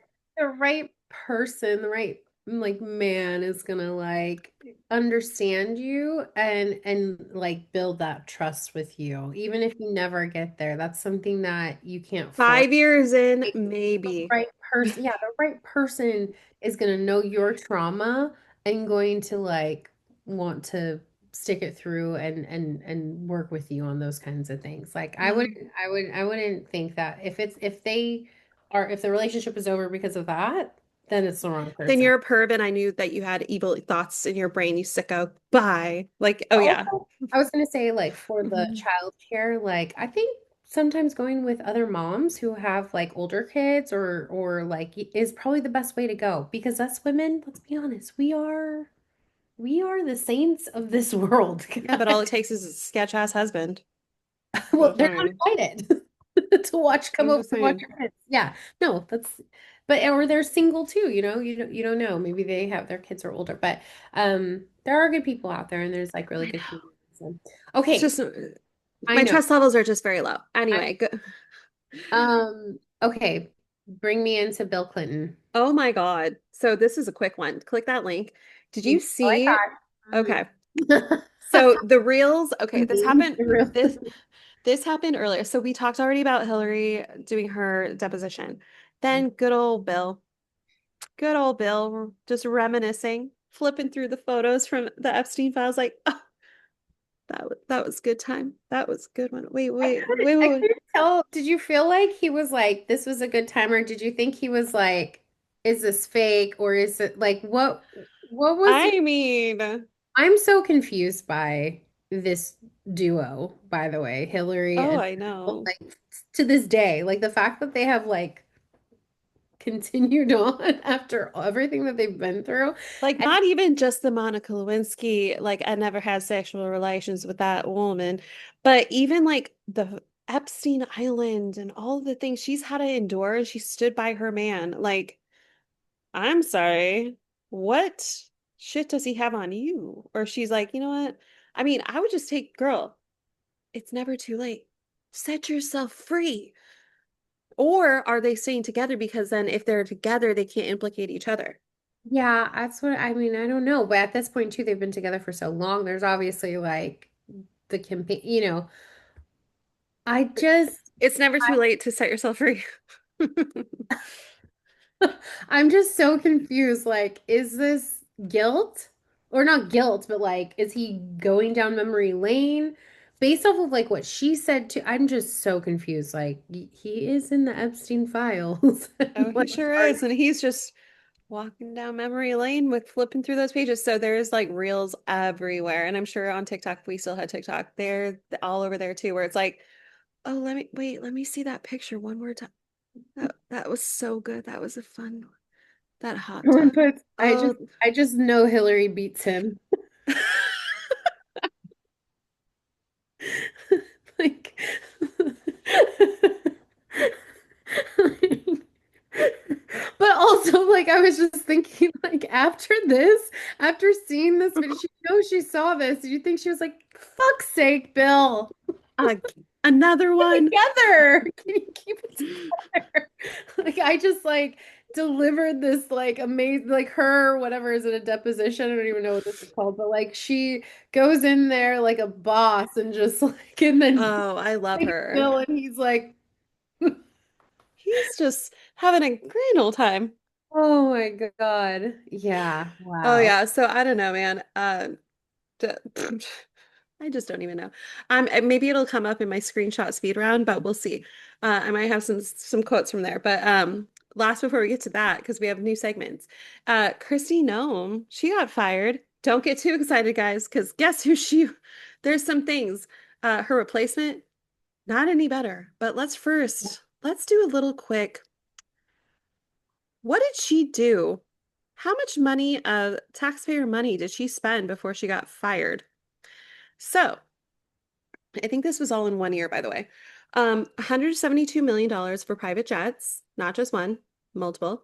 right person, the right like man is gonna like understand you and like build that trust with you. Even if you never get there, that's something that you can't force. 5 years in, The maybe. right person, yeah, the right person is going to know your trauma and going to like want to stick it through and work with you on those kinds of things. Like Yeah. I wouldn't think that if the relationship is over because of that, then it's the wrong Then person. you're a perv and I knew that you had evil thoughts in your brain, you sicko. Bye. Like, oh yeah. Also, I was going to say, like, for the Mhm. childcare, like, I think sometimes going with other moms who have like older kids or like is probably the best way to go because us women, let's be honest, we are the saints of this world. Yeah, but all it takes is a sketch ass husband. Well, Just they're not saying. invited to watch, come I'm over just and watch saying. your kids. Yeah, no, but or they're single too, you don't know. Maybe they have their kids are older, but there are good people out there and there's like really I good know. communities. So, It's okay, just I my know. trust levels are just very low. Anyway, go. Okay, bring me into Bill Clinton. Oh my God. So this is a quick one. Click that link. Did you Oh, I see? thought. Okay. So the reels, okay, this Memes, happened the this this happened earlier. So we talked already about Hillary doing her deposition. Then good old Bill, just reminiscing, flipping through the photos from the Epstein files, like, oh, that was good time. That was a good one. Wait, I wait, couldn't, wait, I wait, wait. couldn't tell. Did you feel like he was like, this was a good time, or did you think he was like, is this fake, or is it like what was I mean, I'm so confused by this duo, by the way, Hillary oh, and I Bill, know. like to this day, like the fact that they have like continued on after everything that they've been through. Like, And not even just the Monica Lewinsky, like, I never had sexual relations with that woman, but even like the Epstein Island and all the things she's had to endure, and she stood by her man. Like, I'm sorry, what shit does he have on you? Or she's like, you know what? I mean, I would just take, girl, it's never too late. Set yourself free. Or are they staying together because then if they're together, they can't implicate each other? Yeah, that's what I mean. I don't know, but at this point too, they've been together for so long. There's obviously like the campaign, I just It's never too late to set yourself free. I'm just so confused. Like, is this guilt? Or not guilt, but like, is he going down memory lane based off of like what she said to? I'm just so confused. Like, he is in the Epstein files. Oh, he Like, sure are is. And he's just walking down memory lane with flipping through those pages. So there's like reels everywhere. And I'm sure on TikTok, we still had TikTok. They're all over there too, where it's like, oh, let me see that picture one more time. That was so good. That was a fun one. That hot someone tub. puts, Oh, I just know Hillary beats him. Like, but also, like, I was just thinking, like, after this, after seeing this video, she knows she saw this. Do you think she was like, fuck's sake, Bill, uh, another one. together? Can you keep it together? Like, I just like delivered this like amazing, like her, whatever is it, a deposition? I don't even know what this is called, but like she goes in there like a boss and just like, and then Oh, I love like her. Bill, and he's like, He's just having a grand old time. oh my God. Yeah. Oh Wow. yeah. So I don't know, man. D- I just don't even know. Maybe it'll come up in my screenshot speed round, but we'll see. I might have some quotes from there. But last before we get to that, because we have new segments. Kristi Noem, she got fired. Don't get too excited, guys, because guess who she there's some things. Her replacement, not any better. But let's do a little quick. What did she do? How much money, taxpayer money, did she spend before she got fired? So I think this was all in 1 year, by the way. $172 million for private jets, not just one, multiple.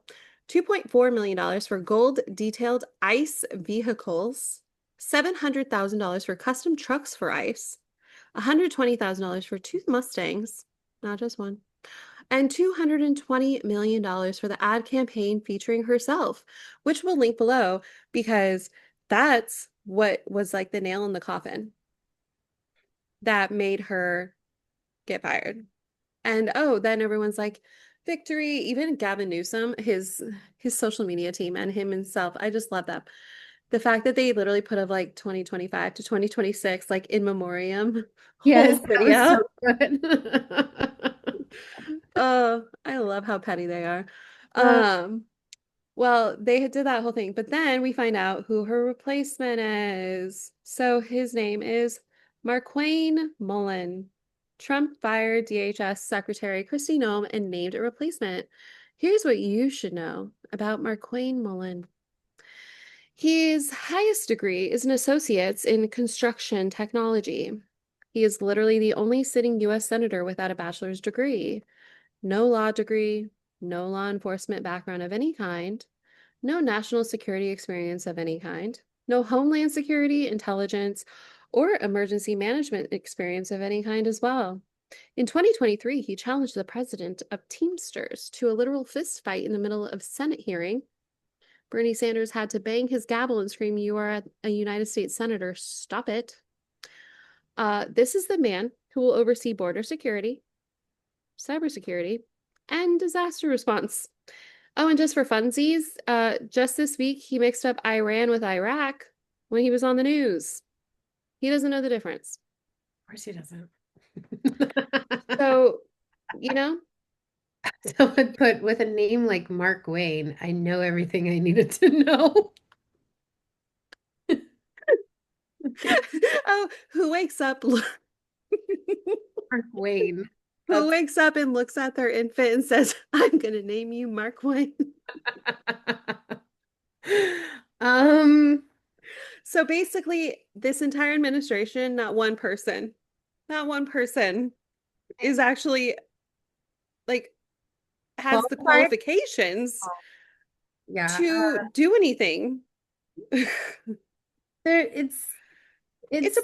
$2.4 million for gold detailed ICE vehicles, $700,000 for custom trucks for ICE, $120,000 for two Mustangs, not just one, and $220 million for the ad campaign featuring herself, which we'll link below because that's what was like the nail in the coffin that made her get fired. And oh, then everyone's like, victory. Even Gavin Newsom, his social media team and him himself. I just love that. The fact that they literally put of like 2025 to 2026, like in memoriam, Yes, whole that was so video. good. Oh, I love how petty they are. Uh, Um, well, they did that whole thing, but then we find out who her replacement is. So his name is Markwayne Mullen. Trump fired DHS Secretary Kristi Noem and named a replacement. Here's what you should know about Markwayne Mullen. His highest degree is an associate's in construction technology. He is literally the only sitting U.S. senator without a bachelor's degree. No law degree, no law enforcement background of any kind, no national security experience of any kind, no homeland security, intelligence, or emergency management experience of any kind as well. In 2023, he challenged the president of Teamsters to a literal fist fight in the middle of Senate hearing. Bernie Sanders had to bang his gavel and scream, "You are a United States Senator, stop it." This is the man who will oversee border security, cybersecurity, and disaster response. Oh, and just for funsies, just this week he mixed up Iran with Iraq when he was on the news. He doesn't know the difference. of course he doesn't. So, you know, Someone put with a name like Markwayne, I know everything I needed to know. oh, who wakes up Markwayne. who That's wakes up and looks at their infant and says, "I'm going to name you Markwayne." um So basically, this entire administration, not one person is actually like has the qualified. qualifications Yeah, to do anything. there It's a it's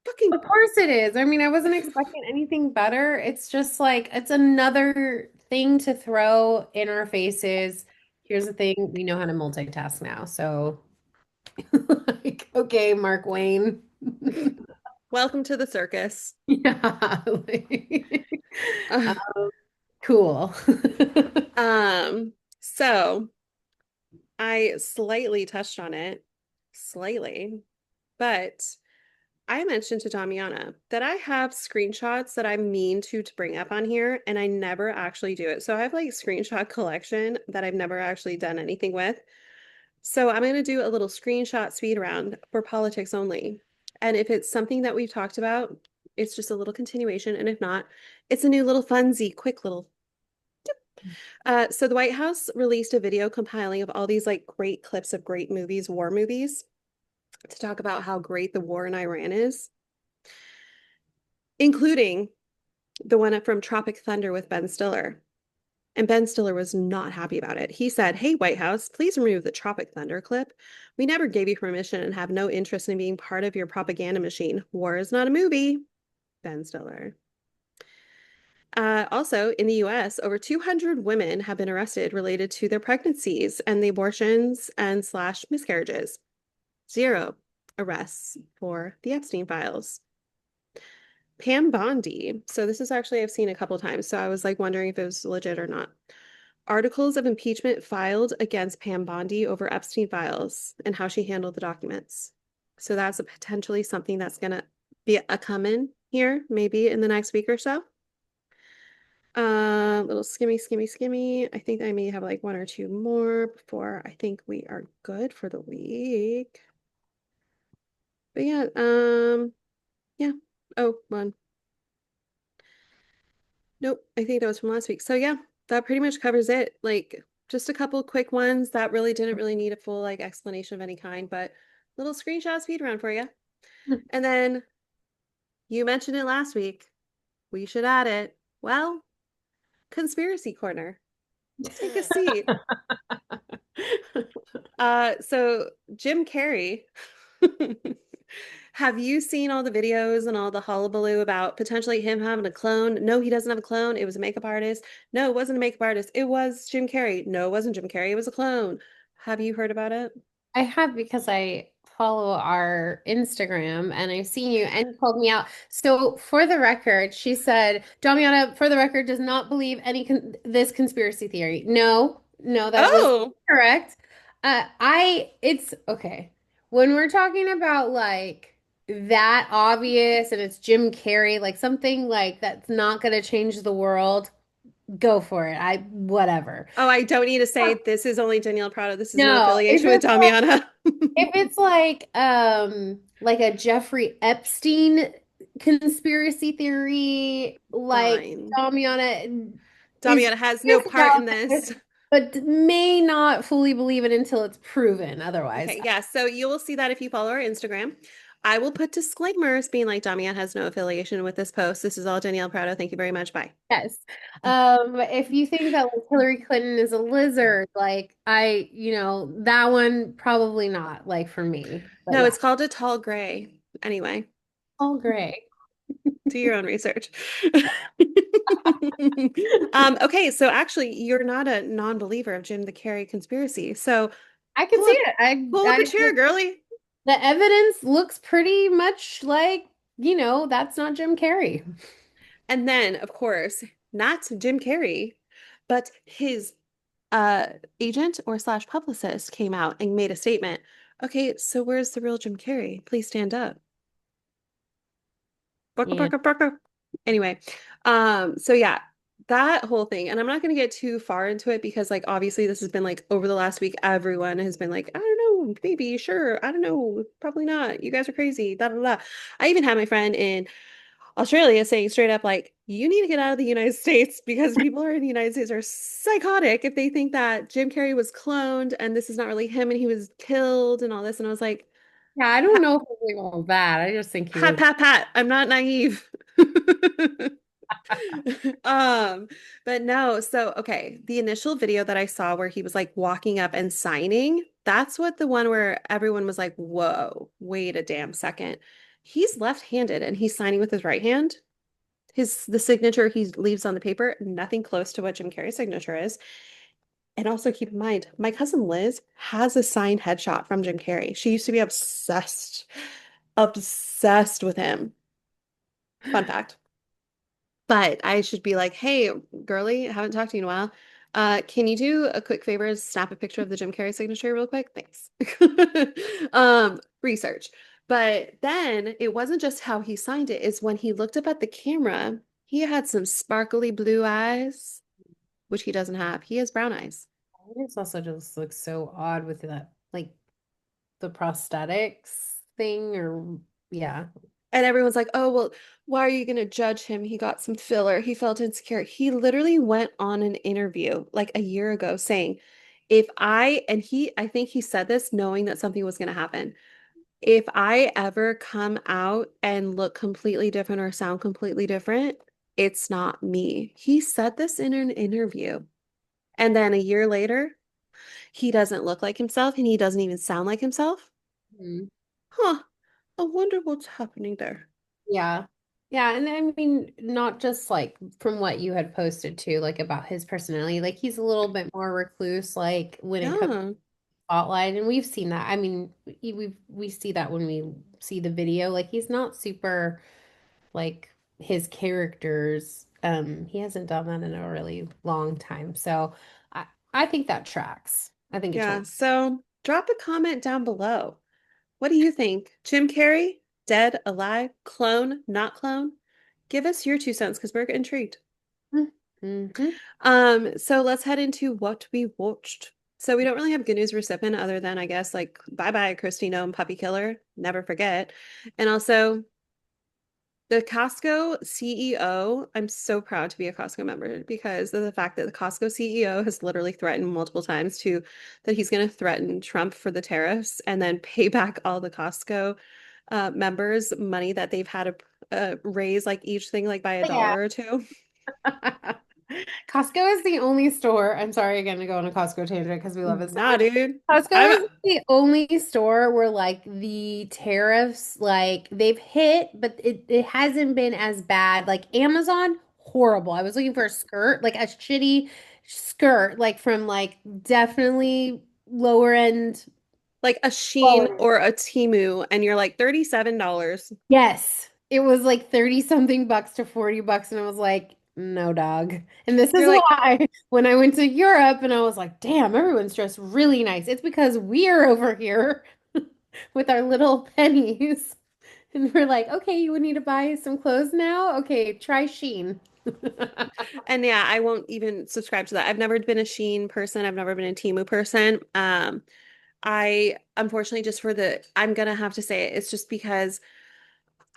fucking of course it is. I mean, I wasn't expecting anything better. It's just like it's another thing to throw in our faces. here's the thing, we know how to multitask now. So like, okay, Markwayne. Welcome to the circus. Yeah. Uh, Um, cool. Um, so I slightly touched on it, slightly, but I mentioned to Damiana that I have screenshots that I mean to bring up on here, and I never actually do it. So I have like screenshot collection that I've never actually done anything with. So I'm going to do a little screenshot speed round for politics only. And if it's something that we've talked about, it's just a little continuation. And if not, it's a new little funsy, quick little. So the White House released a video compiling of all these like great clips of great movies, war movies, to talk about how great the war in Iran is, including the one from Tropic Thunder with Ben Stiller. And Ben Stiller was not happy about it. He said, "Hey, White House, please remove the Tropic Thunder clip. We never gave you permission and have no interest in being part of your propaganda machine. War is not a movie." Ben Stiller. Also, in the US, over 200 women have been arrested related to their pregnancies and the abortions and slash miscarriages. Zero arrests for the Epstein files. Pam Bondi. So this is actually I've seen a couple times. So I was like wondering if it was legit or not. Articles of impeachment filed against Pam Bondi over Epstein files and how she handled the documents. So that's potentially something that's going to be a coming here, maybe in the next week or so. Little skimmy. I think I may have like one or two more before I think we are good for the week. But yeah, yeah. Oh, one. Nope, I think that was from last week. So yeah, that pretty much covers it. Like just a couple quick ones that really didn't really need a full like explanation of any kind, but little screenshot speed round for you. And then you mentioned it last week. We should add it. Well, conspiracy corner. Take a seat. So Jim Carrey. Have you seen all the videos and all the hullabaloo about potentially him having a clone? No, he doesn't have a clone. It was a makeup artist. No, it wasn't a makeup artist. It was Jim Carrey. No, it wasn't Jim Carrey. It was a clone. Have you heard about it? I have because I follow our Instagram and I've seen you and you called me out. So for the record, she said, Damiana, for the record, does not believe this conspiracy theory. No, no, that was Oh, correct. It's okay. When we're talking about like that obvious and it's Jim Carrey, like something like that's not going to change the world, go for it. Whatever. oh, I don't need to say this is only Danielle Prado. This is no No, if affiliation with it's Damiana. if it's like a Jeffrey Epstein conspiracy theory, like Fine. Damiana is Damiana has no curious part about in this, this. but may not fully believe it until it's proven otherwise. Okay, yeah. So you will see that if you follow our Instagram. I will put disclaimers being like Damian has no affiliation with this post. This is all Danielle Prado. Thank you very much. Bye. Yes. If you think that like Hillary Clinton is a lizard, like that one probably not like for me. But No, yeah. it's called a tall gray. Anyway, All gray. do your own research. Okay, so actually, you're not a non-believer of Jim the Carrey conspiracy. So I can pull see up, it. pull up a chair, girly. The evidence looks pretty much like, that's not Jim Carrey. And then, of course, not Jim Carrey, but his uh agent or slash publicist came out and made a statement. Okay, so where's the real Jim Carrey? Please stand up. Bucka, Yeah. bucka, bucka. Anyway, so yeah, that whole thing, and I'm not going to get too far into it because, like, obviously, this has been like over the last week, everyone has been like, I don't know, maybe, sure, I don't know, probably not. You guys are crazy. Da da da. I even had my friend in Australia saying straight up, like, you need to get out of the United States because people are in the United States are psychotic if they think that Jim Carrey was cloned and this is not really him and he was killed and all this. And I was like, Yeah, I don't know if I believe all that. I just think he pat, was. pat, pat. I'm not naive. Um, but no, so okay, the initial video that I saw where he was like walking up and signing, that's what the one where everyone was like, whoa, wait a damn second. He's left-handed and he's signing with his right hand. The signature he leaves on the paper, nothing close to what Jim Carrey's signature is. And also keep in mind, my cousin Liz has a signed headshot from Jim Carrey. She used to be obsessed with him. Fun fact. But I should be like, hey, girly, haven't talked to you in a while. Can you do a quick favor, snap a picture of the Jim Carrey signature real quick? Thanks. Research. But then it wasn't just how he signed it, it's when he looked up at the camera, he had some sparkly blue eyes, which he doesn't have. He has brown eyes. It also just looks so odd with that, like the prosthetics thing, or yeah. And everyone's like, oh, well, why are you going to judge him? He got some filler. He felt insecure. He literally went on an interview like a year ago saying, I think he said this knowing that something was going to happen. If I ever come out and look completely different or sound completely different, it's not me. He said this in an interview. And then a year later, he doesn't look like himself and he doesn't even sound like himself. Mhm. Huh. I wonder what's happening there. Yeah. Yeah, and I mean, not just like from what you had posted too, like about his personality, like he's a little bit more recluse, like when it comes to Yeah. spotlight, and we've seen that. I mean, we see that when we see the video, like he's not super like his characters. He hasn't done that in a really long time, so I think that tracks. I think it Yeah, totally. so drop a comment down below. What do you think? Jim Carrey, dead, alive, clone, not clone? Give us your 2 cents because we're intrigued. Mm-hmm. So let's head into what we watched. So we don't really have good news for sipping other than I guess like bye bye Kristi Noem puppy killer. Never forget. And also the Costco CEO, I'm so proud to be a Costco member because of the fact that the Costco CEO has literally threatened multiple times to that he's going to threaten Trump for the tariffs and then pay back all the Costco members money that they've had to raise like each thing like by a Yeah. dollar or two. Costco is the only store. I'm sorry again to go on a Costco tangent because we love it so Nah, much. dude. Costco I'm is the only store where like the tariffs like they've hit, but it hasn't been as bad. Like Amazon, horrible. I was looking for a skirt, like a shitty skirt, like from like definitely lower end like a Sheen quality. or a Temu and you're like $37. Yes. It was like 30 something bucks to 40 bucks. And I was like, no, dog. And this is You're like, why when I went to Europe and I was like, damn, everyone's dressed really nice. It's because we're over here with our little pennies. And we're like, okay, you would need to buy some clothes now? Okay, try Shein. and yeah, I won't even subscribe to that. I've never been a Sheen person. I've never been a Temu person. I unfortunately just for the I'm gonna have to say it. It's just because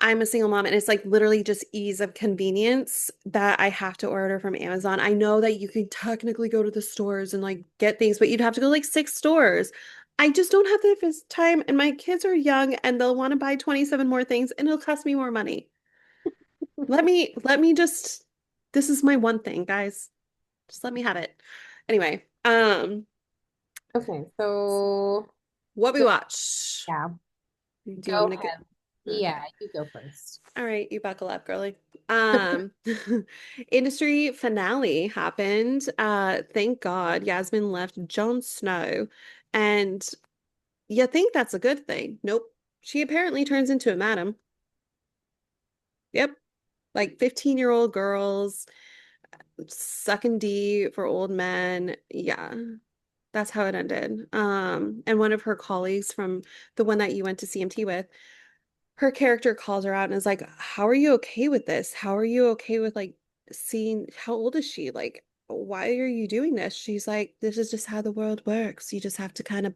I'm a single mom and it's like literally just ease of convenience that I have to order from Amazon. I know that you can technically go to the stores and like get things, but you'd have to go like 6 stores. I just don't have the time and my kids are young and they'll want to buy 27 more things and it'll cost me more money. Let me just this is my one thing, guys. Just let me have it. Anyway, Okay, so what we go, watch. yeah, Do you want go me to go? ahead. Okay. Yeah, you go first. All right, you buckle up, girly. Um, industry finale happened. Thank God Yasmin left Jon Snow, and you think that's a good thing. Nope. She apparently turns into a madam. Yep. Like 15-year-old girls sucking D for old men. Yeah. That's how it ended. And one of her colleagues from the one that you went to CMT with, her character calls her out and is like, how are you okay with this? How are you okay with like seeing how old is she? Like, why are you doing this? She's like, this is just how the world works. You just have to kind of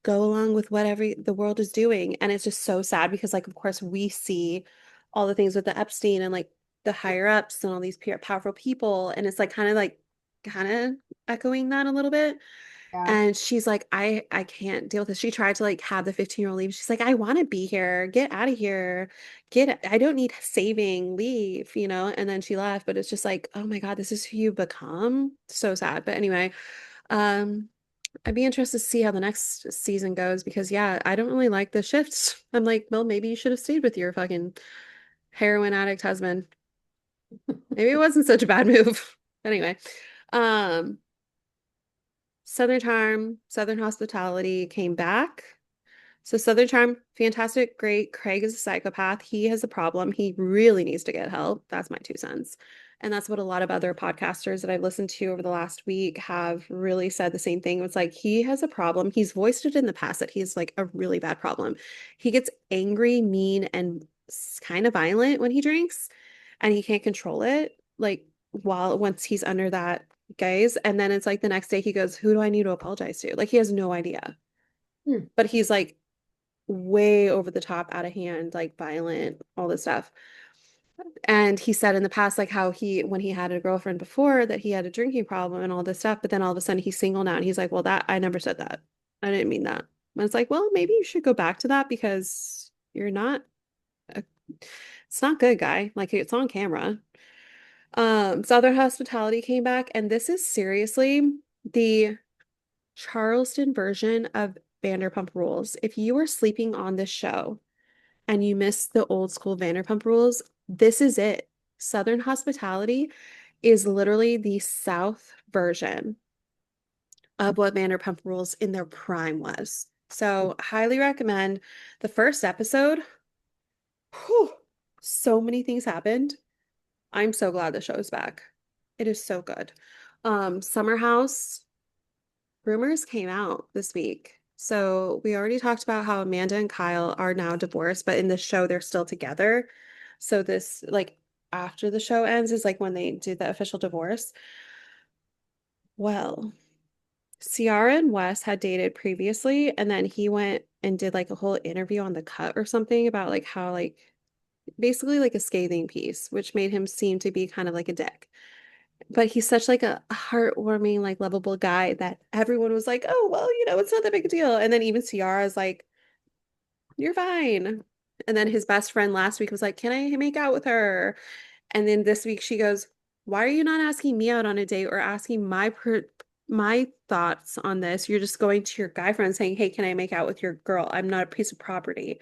go along with whatever the world is doing. And it's just so sad because, like, of course, we see all the things with the Epstein and like the higher ups and all these powerful people. And it's like kind of echoing that a little bit. Yeah. And she's like, I can't deal with this. She tried to like have the 15-year-old leave. She's like, I want to be here. Get out of here. I don't need saving. Leave, you know? And then she left, but it's just like, oh my God, this is who you become. So sad. But anyway, um, I'd be interested to see how the next season goes because yeah, I don't really like the shifts. I'm like, well, maybe you should have stayed with your fucking heroin addict husband. Maybe it wasn't such a bad move. Anyway, um, Southern Charm, Southern Hospitality came back. So Southern Charm, fantastic, great. Craig is a psychopath. He has a problem. He really needs to get help. That's my 2 cents. And that's what a lot of other podcasters that I've listened to over the last week have really said the same thing. It's like he has a problem. He's voiced it in the past that he's like a really bad problem. He gets angry, mean, and kind of violent when he drinks, and he can't control it. Like while once he's under that gaze, and then it's like the next day he goes, "Who do I need to apologize to?" Like he has no idea. Hmm. But he's like way over the top, out of hand, like violent, all this stuff. And he said in the past, like how he, when he had a girlfriend before, that he had a drinking problem and all this stuff. But then all of a sudden he's single now. And he's like, well, that I never said that. I didn't mean that. And it's like, well, maybe you should go back to that because you're not, a, it's not good, guy. Like it's on camera. Southern Hospitality came back, and this is seriously the Charleston version of Vanderpump Rules. If you are sleeping on this show, and you miss the old school Vanderpump Rules, this is it. Southern Hospitality is literally the South version of what Vanderpump Rules in their prime was. So, highly recommend the first episode. Whew, so many things happened. I'm so glad the show's back. It is so good. Summer House rumors came out this week. So we already talked about how Amanda and Kyle are now divorced, but in the show they're still together. So this like after the show ends is like when they do the official divorce. Well, Ciara and Wes had dated previously, and then he went and did like a whole interview on The Cut or something about like how like basically like a scathing piece, which made him seem to be kind of like a dick. But he's such like a heartwarming, like lovable guy that everyone was like, oh, well, it's not that big a deal. And then even Ciara's like, you're fine. And then his best friend last week was like, can I make out with her? And then this week she goes, why are you not asking me out on a date or asking my thoughts on this? You're just going to your guy friend saying, hey, can I make out with your girl? I'm not a piece of property.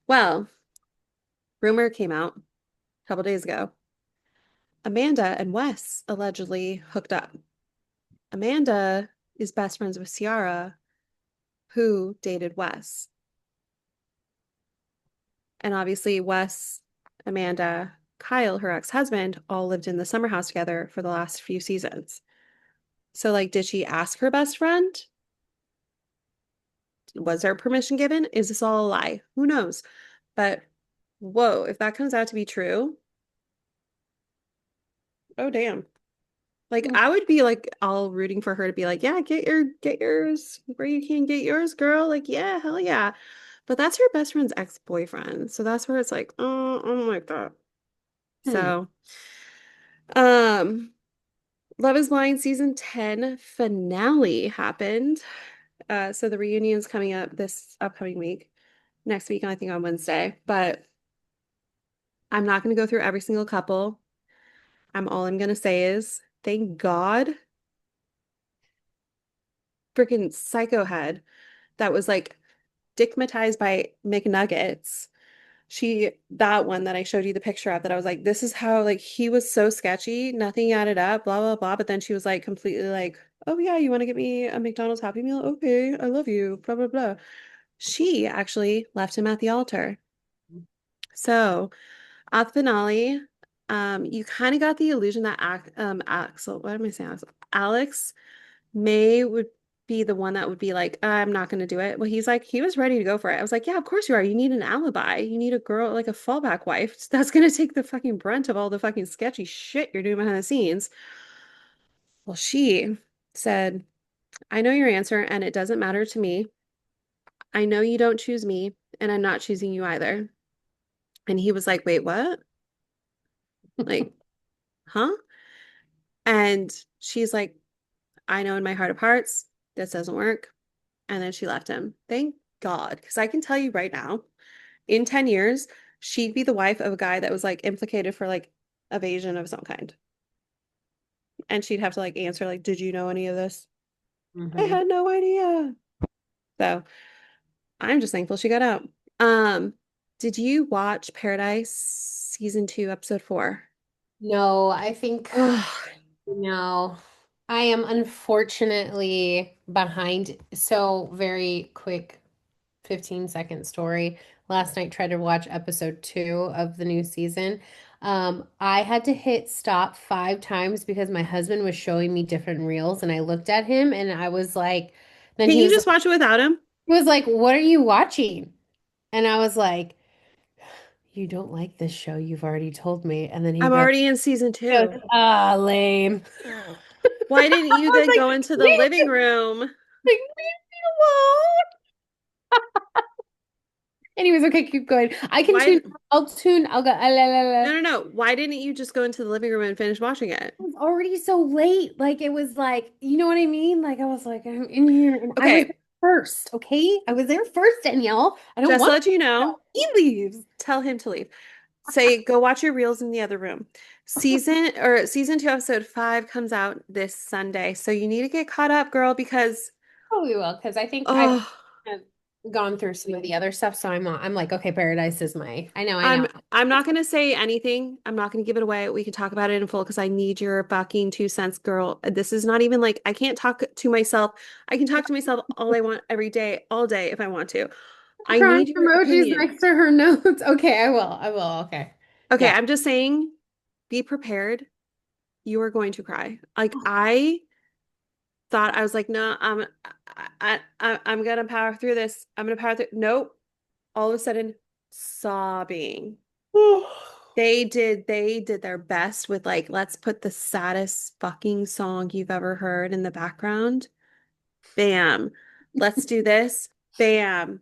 Well, rumor came out a couple days ago. Amanda and Wes allegedly hooked up. Amanda is best friends with Ciara, who dated Wes. And obviously, Wes, Amanda, Kyle, her ex-husband, all lived in the summer house together for the last few seasons. So, like, did she ask her best friend? Was there permission given? Is this all a lie? Who knows? But whoa, if that comes out to be true, oh damn. Like Hmm. I would be like all rooting for her to be like, yeah, get yours where you can get yours, girl. Like, yeah, hell yeah. But that's her best friend's ex-boyfriend. So that's where it's like, oh, I don't like that. Hmm. So, um, Love is Blind season 10 finale happened. So the reunion's coming up this upcoming week, next week, I think on Wednesday. But I'm not going to go through every single couple. I'm going to say is thank God freaking psycho head that was like stigmatized by McNuggets. That one that I showed you the picture of, that I was like, this is how, like, he was so sketchy, nothing added up, blah, blah, blah. But then she was like, completely like, oh, yeah, you want to get me a McDonald's Happy Meal? Okay, I love you, blah, blah, blah. She actually left him at the altar. So at the finale, you kind of got the illusion that Axel, what am I saying? Alex May would be the one that would be like, I'm not going to do it. Well, he's like, he was ready to go for it. I was like, yeah, of course you are. You need an alibi. You need a girl, like a fallback wife that's going to take the fucking brunt of all the fucking sketchy shit you're doing behind the scenes. Well, she said, I know your answer and it doesn't matter to me. I know you don't choose me and I'm not choosing you either. And he was like, wait, what? Like, huh? And she's like, I know in my heart of hearts, this doesn't work. And then she left him. Thank God. Because I can tell you right now, in 10 years, she'd be the wife of a guy that was like implicated for like evasion of some kind. And she'd have to like answer, like, did you know any of this? I Hmm. had no idea. So I'm just thankful she got out. Um, did you watch Paradise season 2, episode 4? No, I think Oh, no. I am unfortunately behind. So, very quick 15-second story. Last night, tried to watch episode 2 of the new season. I had to hit stop 5 times because my husband was showing me different reels, and I looked at him and I was like, then Can you just watch it without him? he was like, "What are you watching?" And I was like, "You don't like this show. You've already told me." And then I'm already in season he goes, 2. "Ah, lame." Why didn't I you was then like, go into the "Leave living room? leave me alone." Anyways, okay, keep going. I can Why? tune. I'll go. La, la, la. No, no, no. Why didn't you just go into the living room and finish watching it? It was already so late. Like it was like, you know what I mean? Like I was like, I'm in here and I was there Okay, first, okay? I was there first, Danielle. I don't just to want let you know, he leaves. tell him to leave. Say, go watch your reels in the other room. Season 2, episode 5 comes out this Sunday. So you need to get caught up, girl, because Probably will, because I think I've oh, kind of gone through some of the other stuff. So I'm like, okay, Paradise is my I know. I'm not gonna say anything. I'm not gonna give it away. We can talk about it in full because I need your fucking 2 cents, girl. This is not even like I can't talk to myself. I can talk to myself all I want every day, all day if I want to. I Crying need your emojis opinion. next to her notes. Okay, I will. I will. Okay. Okay, Yeah. I'm just saying, be prepared. You are going to cry. Like I thought I was like, no, I'm gonna power through this. I'm gonna power through. Nope. All of a sudden, sobbing. They did their best with like, let's put the saddest fucking song you've ever heard in the background. Bam. Let's do this. Bam.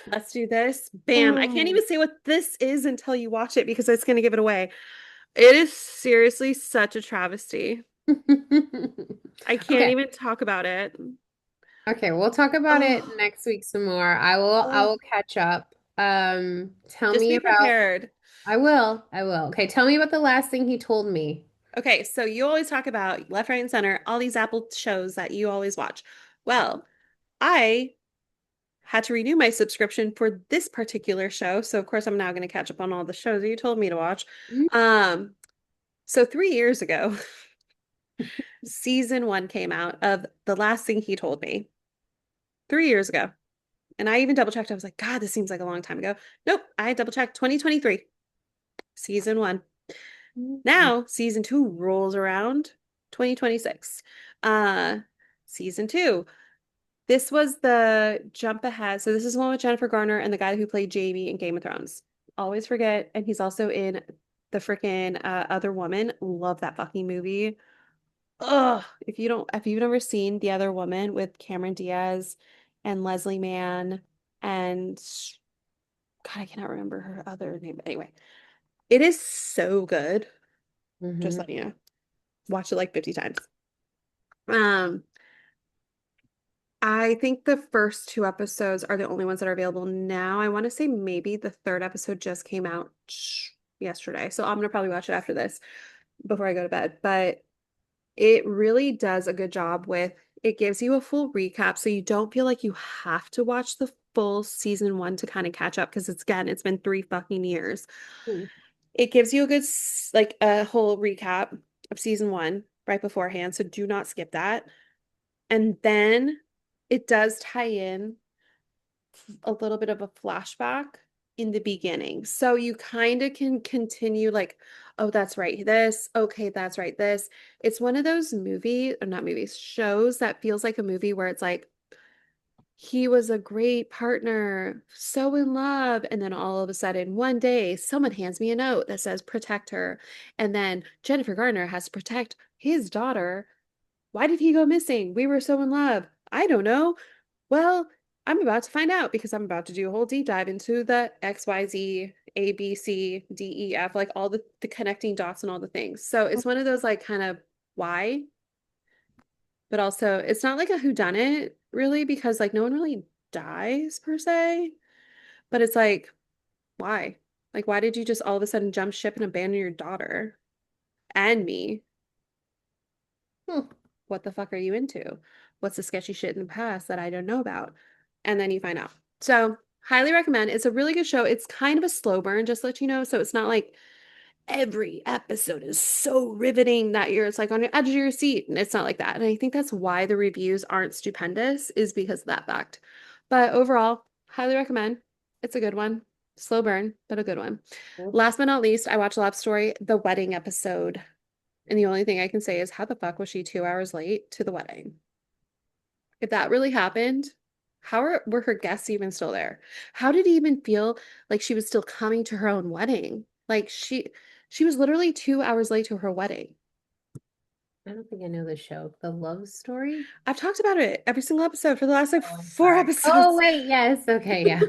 Let's do this. Bam. I can't Oh. even say what this is until you watch it because it's gonna give it away. It is seriously such a travesty. I can't Okay. even talk about it. Okay, we'll talk about it Oh, next week some more. I will oh. catch up. Tell Just me be about prepared. I will. I will. Okay, tell me about the last thing he told me. Okay, so you always talk about left, right, and center, all these Apple shows that you always watch. Well, I had to renew my subscription for this particular show. So of course I'm now going to catch up on all the shows that you told me to watch. Mm. Um, so 3 years ago, season 1 came out of The Last Thing He Told Me. 3 years ago. And I even double checked. I was like, God, this seems like a long time ago. Nope, I double checked 2023, season 1. Now, season 2 rolls around 2026. Uh, season 2. This was the jump ahead. So this is one with Jennifer Garner and the guy who played Jamie in Game of Thrones. Always forget. And he's also in the freaking Other Woman. Love that fucking movie. Ugh. If you've never seen The Other Woman with Cameron Diaz and Leslie Mann and God, I cannot remember her other name. But anyway, it is so good. Just Mm-hmm. letting you know. Watch it like 50 times. Um, I think the first 2 episodes are the only ones that are available now. I want to say maybe the third episode just came out yesterday. So I'm gonna probably watch it after this before I go to bed. But it really does a good job with it gives you a full recap so you don't feel like you have to watch the full season 1 to kind of catch up because it's been 3 fucking years. It gives you a good like a whole recap of season 1 right beforehand, so do not skip that. And then it does tie in a little bit of a flashback in the beginning. So you kind of can continue like, oh, that's right, this. Okay, that's right, this. It's one of those or not movies, shows that feels like a movie where it's like, he was a great partner, so in love. And then all of a sudden, one day, someone hands me a note that says, protect her. And then Jennifer Garner has to protect his daughter. Why did he go missing? We were so in love. I don't know. Well, I'm about to find out because I'm about to do a whole deep dive into the XYZ, A, B, C, D, E, F, like all the connecting dots and all the things. So it's one of those like kind of why, but also it's not like a whodunit really because like no one really dies per se, but it's like, why? Like, why did you just all of a sudden jump ship and abandon your daughter and me? Hmm. What the fuck are you into? What's the sketchy shit in the past that I don't know about? And then you find out. So, highly recommend. It's a really good show. It's kind of a slow burn, just to let you know. So, it's not like every episode is so riveting that you're it's like on the edge of your seat. And it's not like that. And I think that's why the reviews aren't stupendous, is because of that fact. But overall, highly recommend. It's a good one. Slow burn, but a good one. Last but not least, I watched Love Story, the wedding episode. And the only thing I can say is, how the fuck was she 2 hours late to the wedding? If that really happened, were her guests even still there? How did it even feel like she was still coming to her own wedding? Like she was literally 2 hours late to her wedding. I don't think I know the show. The Love Story? I've talked about it every single episode for the last like Oh, I'm four sorry. Oh, episodes. wait, yes. Okay, yeah.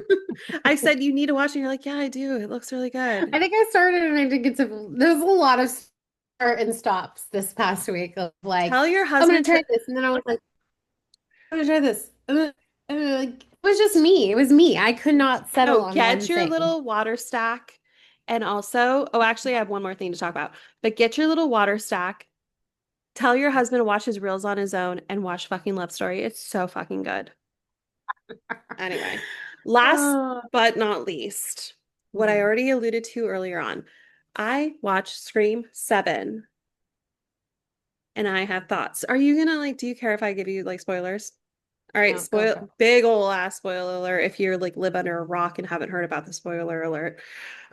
I said you need to watch it. And you're like, yeah, I do. It looks really good. I think I started and I didn't get to. There's a lot of start and stops this past week of like, Tell your I'm gonna husband try to this, and then I was like, I'm gonna try this. Like, it was just me. It was me. I could not settle no, on one get your thing. little water stack. And also, oh, actually, I have one more thing to talk about. But get your little water stack. Tell your husband to watch his reels on his own and watch fucking Love Story. It's so fucking good. Anyway, last Oh. but not least, what I Mhm. already alluded to earlier on, I watched Scream 7 and I have thoughts. Are you gonna like, do you care if I give you like spoilers? All right, No, go for it. big ol' ass spoiler alert if you're like live under a rock and haven't heard about the spoiler alert.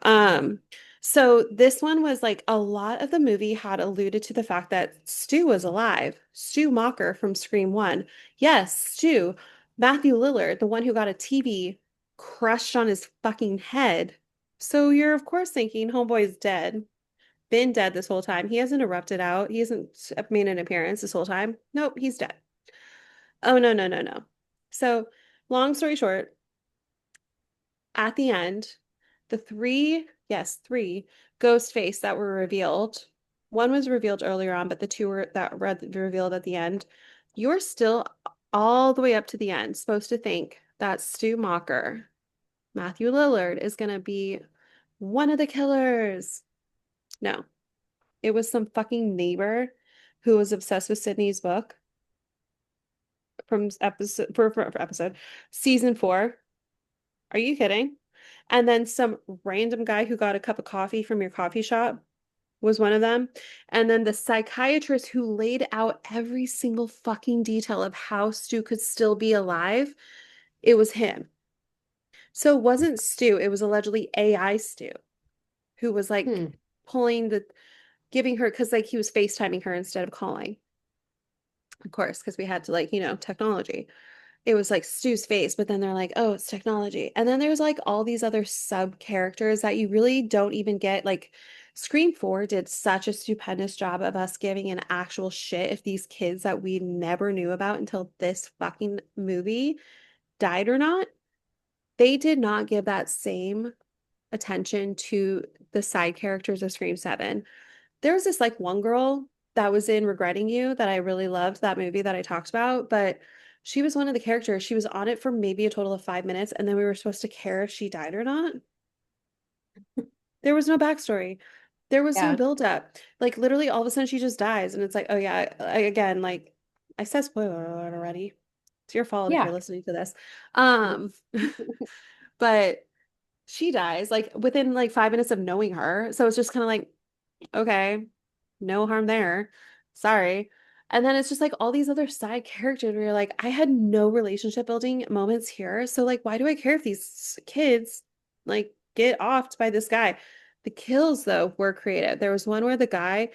Um, so this one was like a lot of the movie had alluded to the fact that Stu was alive. Stu Macher from Scream 1. Yes, Stu, Matthew Lillard, the one who got a TV crushed on his fucking head. So you're of course thinking homeboy's dead. Been dead this whole time. He hasn't erupted out. He hasn't made an appearance this whole time. Nope, he's dead. Oh, no, no, no, no. So, long story short, at the end, the three ghost face that were revealed, one was revealed earlier on, but the two were that were revealed at the end. You're still all the way up to the end supposed to think that Stu Macher, Matthew Lillard, is going to be one of the killers. No, it was some fucking neighbor who was obsessed with Sydney's book from for episode season 4. Are you kidding? And then some random guy who got a cup of coffee from your coffee shop was one of them. And then the psychiatrist who laid out every single fucking detail of how Stu could still be alive, it was him. So it wasn't Stu, it was allegedly AI Stu who was like Hmm. pulling giving her, because like he was FaceTiming her instead of calling, of course, because we had to like, technology. It was like Stu's face, but then they're like, oh, it's technology. And then there's like all these other sub characters that you really don't even get. Like, Scream 4 did such a stupendous job of us giving an actual shit if these kids that we never knew about until this fucking movie died or not. They did not give that same attention to the side characters of Scream 7. There was this like one girl that was in Regretting You that I really loved, that movie that I talked about, but she was one of the characters. She was on it for maybe a total of 5 minutes, and then we were supposed to care if she died or not. There was no backstory. There was no Yeah. build up. Like literally all of a sudden she just dies, and it's like, oh yeah, again, like I said spoiler alert already. It's your fault if Yeah. you're listening to this. Um, but she dies like within like 5 minutes of knowing her. So it's just kind of like, okay, no harm there. Sorry. And then it's just like all these other side characters where you're like, I had no relationship building moments here. So like, why do I care if these kids like get offed by this guy? The kills though were creative. There was one where the guy,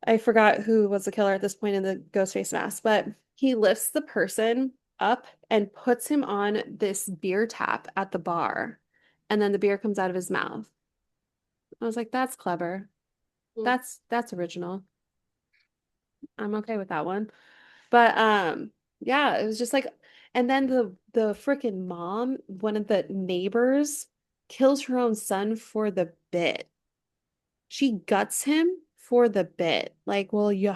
I forgot who was the killer at this point in the ghost face mask, but he lifts the person up and puts him on this beer tap at the bar. And then the beer comes out of his mouth. I was like, that's clever. That's original. I'm okay with that one. But yeah, it was just like, and then the freaking mom, one of the neighbors, kills her own son for the bit. She guts him for the bit. Like, well, you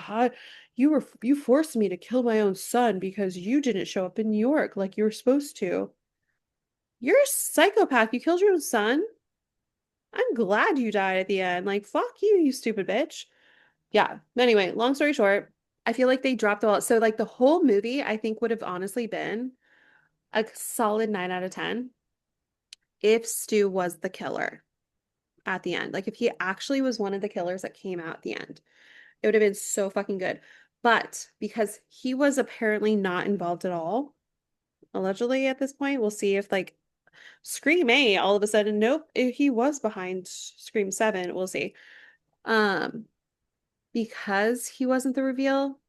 forced me to kill my own son because you didn't show up in New York like you were supposed to. You're a psychopath. You killed your own son. I'm glad you died at the end. Like, fuck you, you stupid bitch. Yeah. Anyway, long story short, I feel like they dropped the ball. So like the whole movie, I think would have honestly been a solid 9 out of 10 if Stu was the killer. at the end. Like if he actually was one of the killers that came out at the end, it would have been so fucking good. But because he was apparently not involved at all, allegedly at this point, we'll see if like Scream A all of a sudden, nope, he was behind Scream 7. We'll see. Um, because he wasn't the reveal,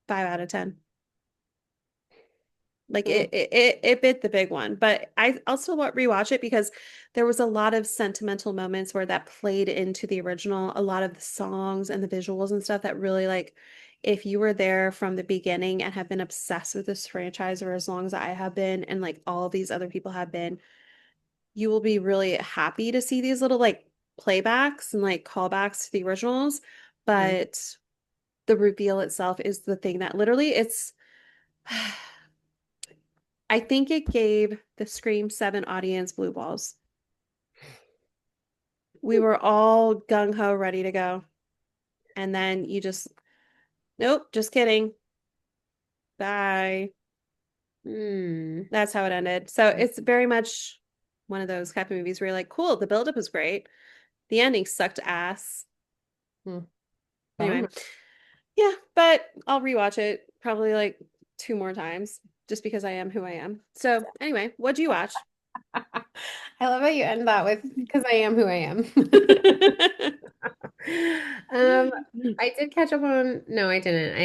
5 out of 10. Like Mm, it bit the big one, but I'll still rewatch it because there was a lot of sentimental moments where that played into the original, a lot of the songs and the visuals and stuff that really like if you were there from the beginning and have been obsessed with this franchise for as long as I have been and like all of these other people have been, you will be really happy to see these little like playbacks and like callbacks to the originals, mm. but the reveal itself is the thing that literally it's I think it gave the Scream 7 audience blue balls. We were all gung ho ready to go. And then you just, nope, just kidding. Bye. Mm. That's how it ended. So it's very much one of those type of movies where you're like, cool, the buildup was great. The ending sucked ass. Mm. Anyway, Bummer. yeah, but I'll rewatch it probably like 2 more times just because I am who I am. So anyway, what'd you watch? I love how you end that with because I am who I am. Um, I did catch up on, no, I didn't.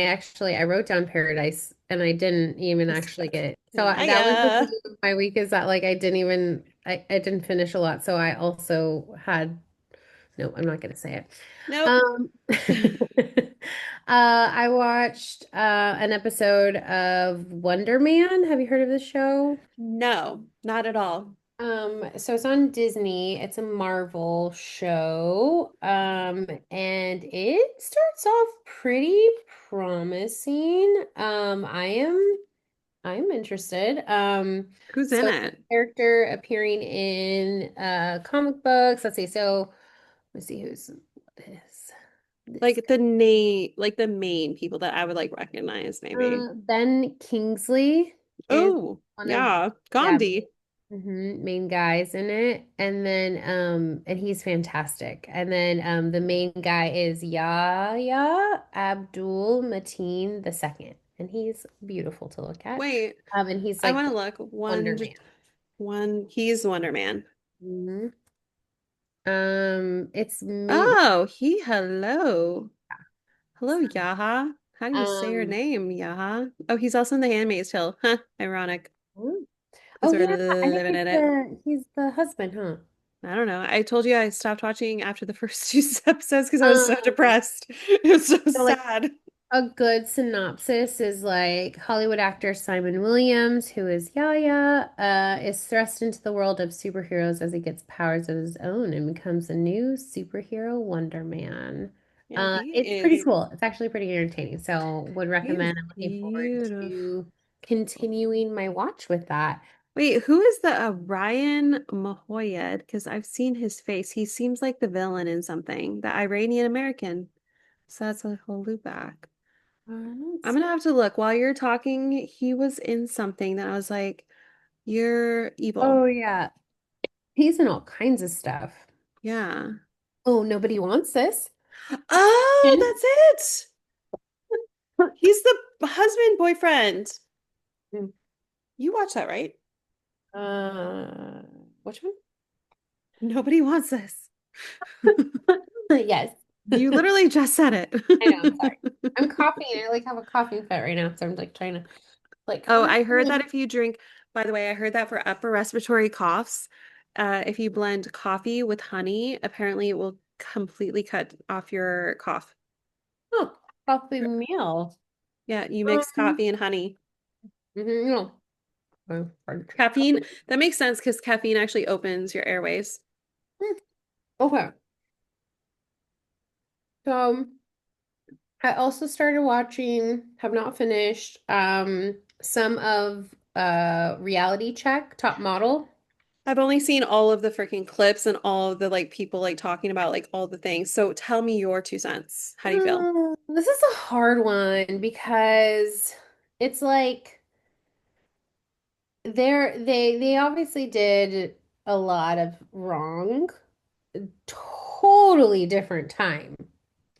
I wrote down Paradise and I didn't even actually get it. So that was the Liar. thing of my week is that like I didn't finish a lot. So I also had, no, I'm not gonna say it. Nope. Um, I watched an episode of Wonder Man. Have you heard of this show? No, not at all. So it's on Disney. It's a Marvel show. And it starts off pretty promising. I'm interested. Who's in So it's it? a character appearing in comic books. Let's see who's what is this Like the name, like the main people that I would like recognize, maybe. Ben Kingsley is Oh, one of yeah, yeah Gandhi. main guys in it, and then and he's fantastic. And then the main guy is Yahya Abdul Mateen the second, and he's beautiful to look at. Wait, And he's I like want the to look. Wonder He's Wonder Man. Man. It's made. Oh, hello, Yaha. How do you say your Um, name, Yaha? Oh, he's also in The Handmaid's Tale. Huh, ironic, oh because we're yeah, I think living in it. he's the husband, huh? I don't know. I told you I stopped watching after the first two episodes because I was so Um, depressed. It was so so like sad. a good synopsis is like Hollywood actor Simon Williams, who is Yahya, is thrust into the world of superheroes as he gets powers of his own and becomes a new superhero Wonder Man. Yeah, he It's pretty is. cool. It's actually pretty entertaining. So would He's recommend. I'm looking forward beautiful. to continuing my watch with that. Wait, who is the Ryan Mahoyed? Because I've seen his face. He seems like the villain in something, the Iranian American. So that's a whole loop back. I'm Let's gonna see. have to look. While you're talking, he was in something that I was like, you're evil. Oh yeah, he's in all kinds of stuff. Yeah. Oh, nobody wants this. Oh, that's it. He's the husband, boyfriend. You watch that, right? Uh, which one? Nobody wants this. Yes. You literally just said I know, I'm sorry. it. I'm coughing. I like have a coughing fit right now, so I'm like trying to like Oh, calm I heard that down. if you drink, by the way, I heard that for upper respiratory coughs, if you blend coffee with honey, apparently it will completely cut off your cough. Oh, coffee meal. Yeah, you mix Um, coffee and honey. no. Oh, pardon. Caffeine, that makes sense because caffeine actually opens your airways. Okay. So I also started watching, have not finished, some of Reality Check, Top Model. I've only seen all of the freaking clips and all of the like people like talking about like all the things. So tell me your 2 cents. How do you feel? This is a hard one because it's like they obviously did. a lot of wrong, totally different time.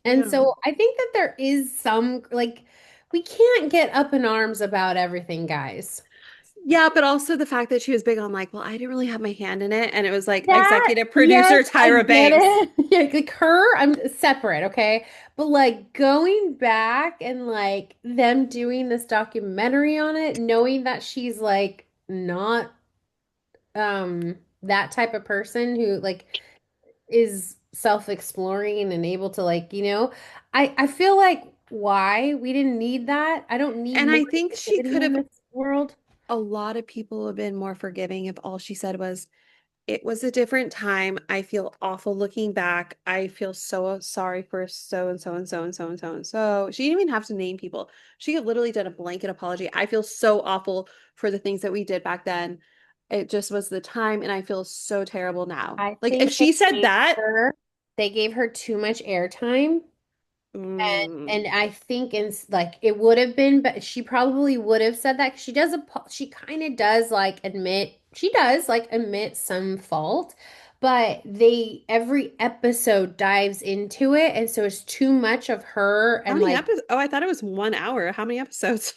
And Yeah. so I think that there is some like we can't get up in arms about everything, guys. Yeah, but also the fact that she was big on like, well, I didn't really have my hand in it. And it was like That, executive yes, producer I Tyra get Banks. it. Yeah, like her, I'm separate, okay? But like going back and like them doing this documentary on it, knowing that she's like not that type of person who like is self-exploring and able to like, I feel like why we didn't need that. I don't need And more I think she negativity could in have, this world. a lot of people have been more forgiving if all she said was, it was a different time. I feel awful looking back. I feel so sorry for so and so and so and so and so and so. She didn't even have to name people. She could literally done a blanket apology. I feel so awful for the things that we did back then. It just was the time, and I feel so terrible now. I Like if think she said that, they gave her too much airtime. And mm, I think like it would have been, but she probably would have said that 'cause she does she kind of does like admit she does like admit some fault, but they every episode dives into it, and so it's too much of her how and many like episodes? Oh, I thought it was 1 hour. How many episodes?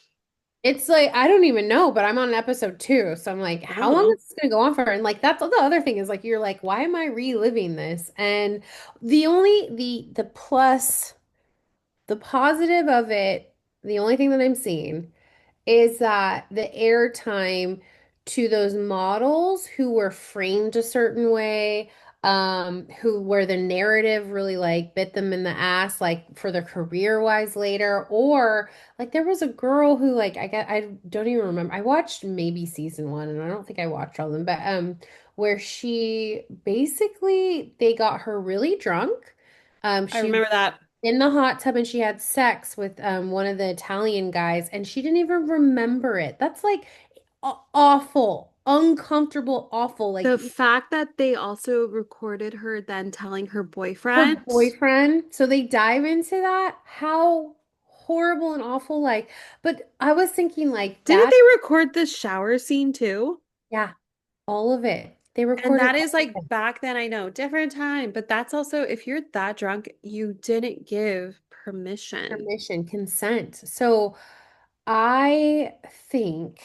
it's like I don't even know, but I'm on episode 2, so I'm like, how long Oh, is this gonna go on for? And like that's the other thing is like you're like, why am I reliving this? And the only the plus. The positive of it, the only thing that I'm seeing is that the airtime to those models who were framed a certain way, who where the narrative really like bit them in the ass, like for their career wise later, or like there was a girl who like I don't even remember. I watched maybe season 1 and I don't think I watched all of them, but where she basically they got her really drunk. I She remember that. in the hot tub and she had sex with one of the Italian guys and she didn't even remember it. That's like awful, uncomfortable, awful. Like The fact that they also recorded her then telling her her boyfriend. boyfriend. So they dive into that. How horrible and awful. Like, but I was thinking like Didn't that, they record the shower scene too? yeah, all of it. They And recorded that is like everything. back then, I know, different time, but that's also if you're that drunk, you didn't give permission. Permission, consent. So I think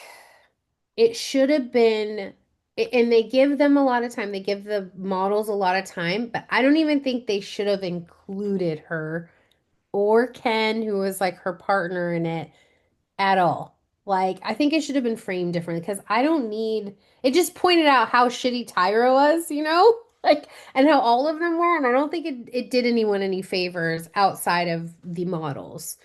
it should have been, and they give them a lot of time. They give the models a lot of time, but I don't even think they should have included her or Ken, who was like her partner in it, at all. Like, I think it should have been framed differently because I don't need it just pointed out how shitty Tyra was, Like, and how all of them were, and I don't think it did anyone any favors outside of the models.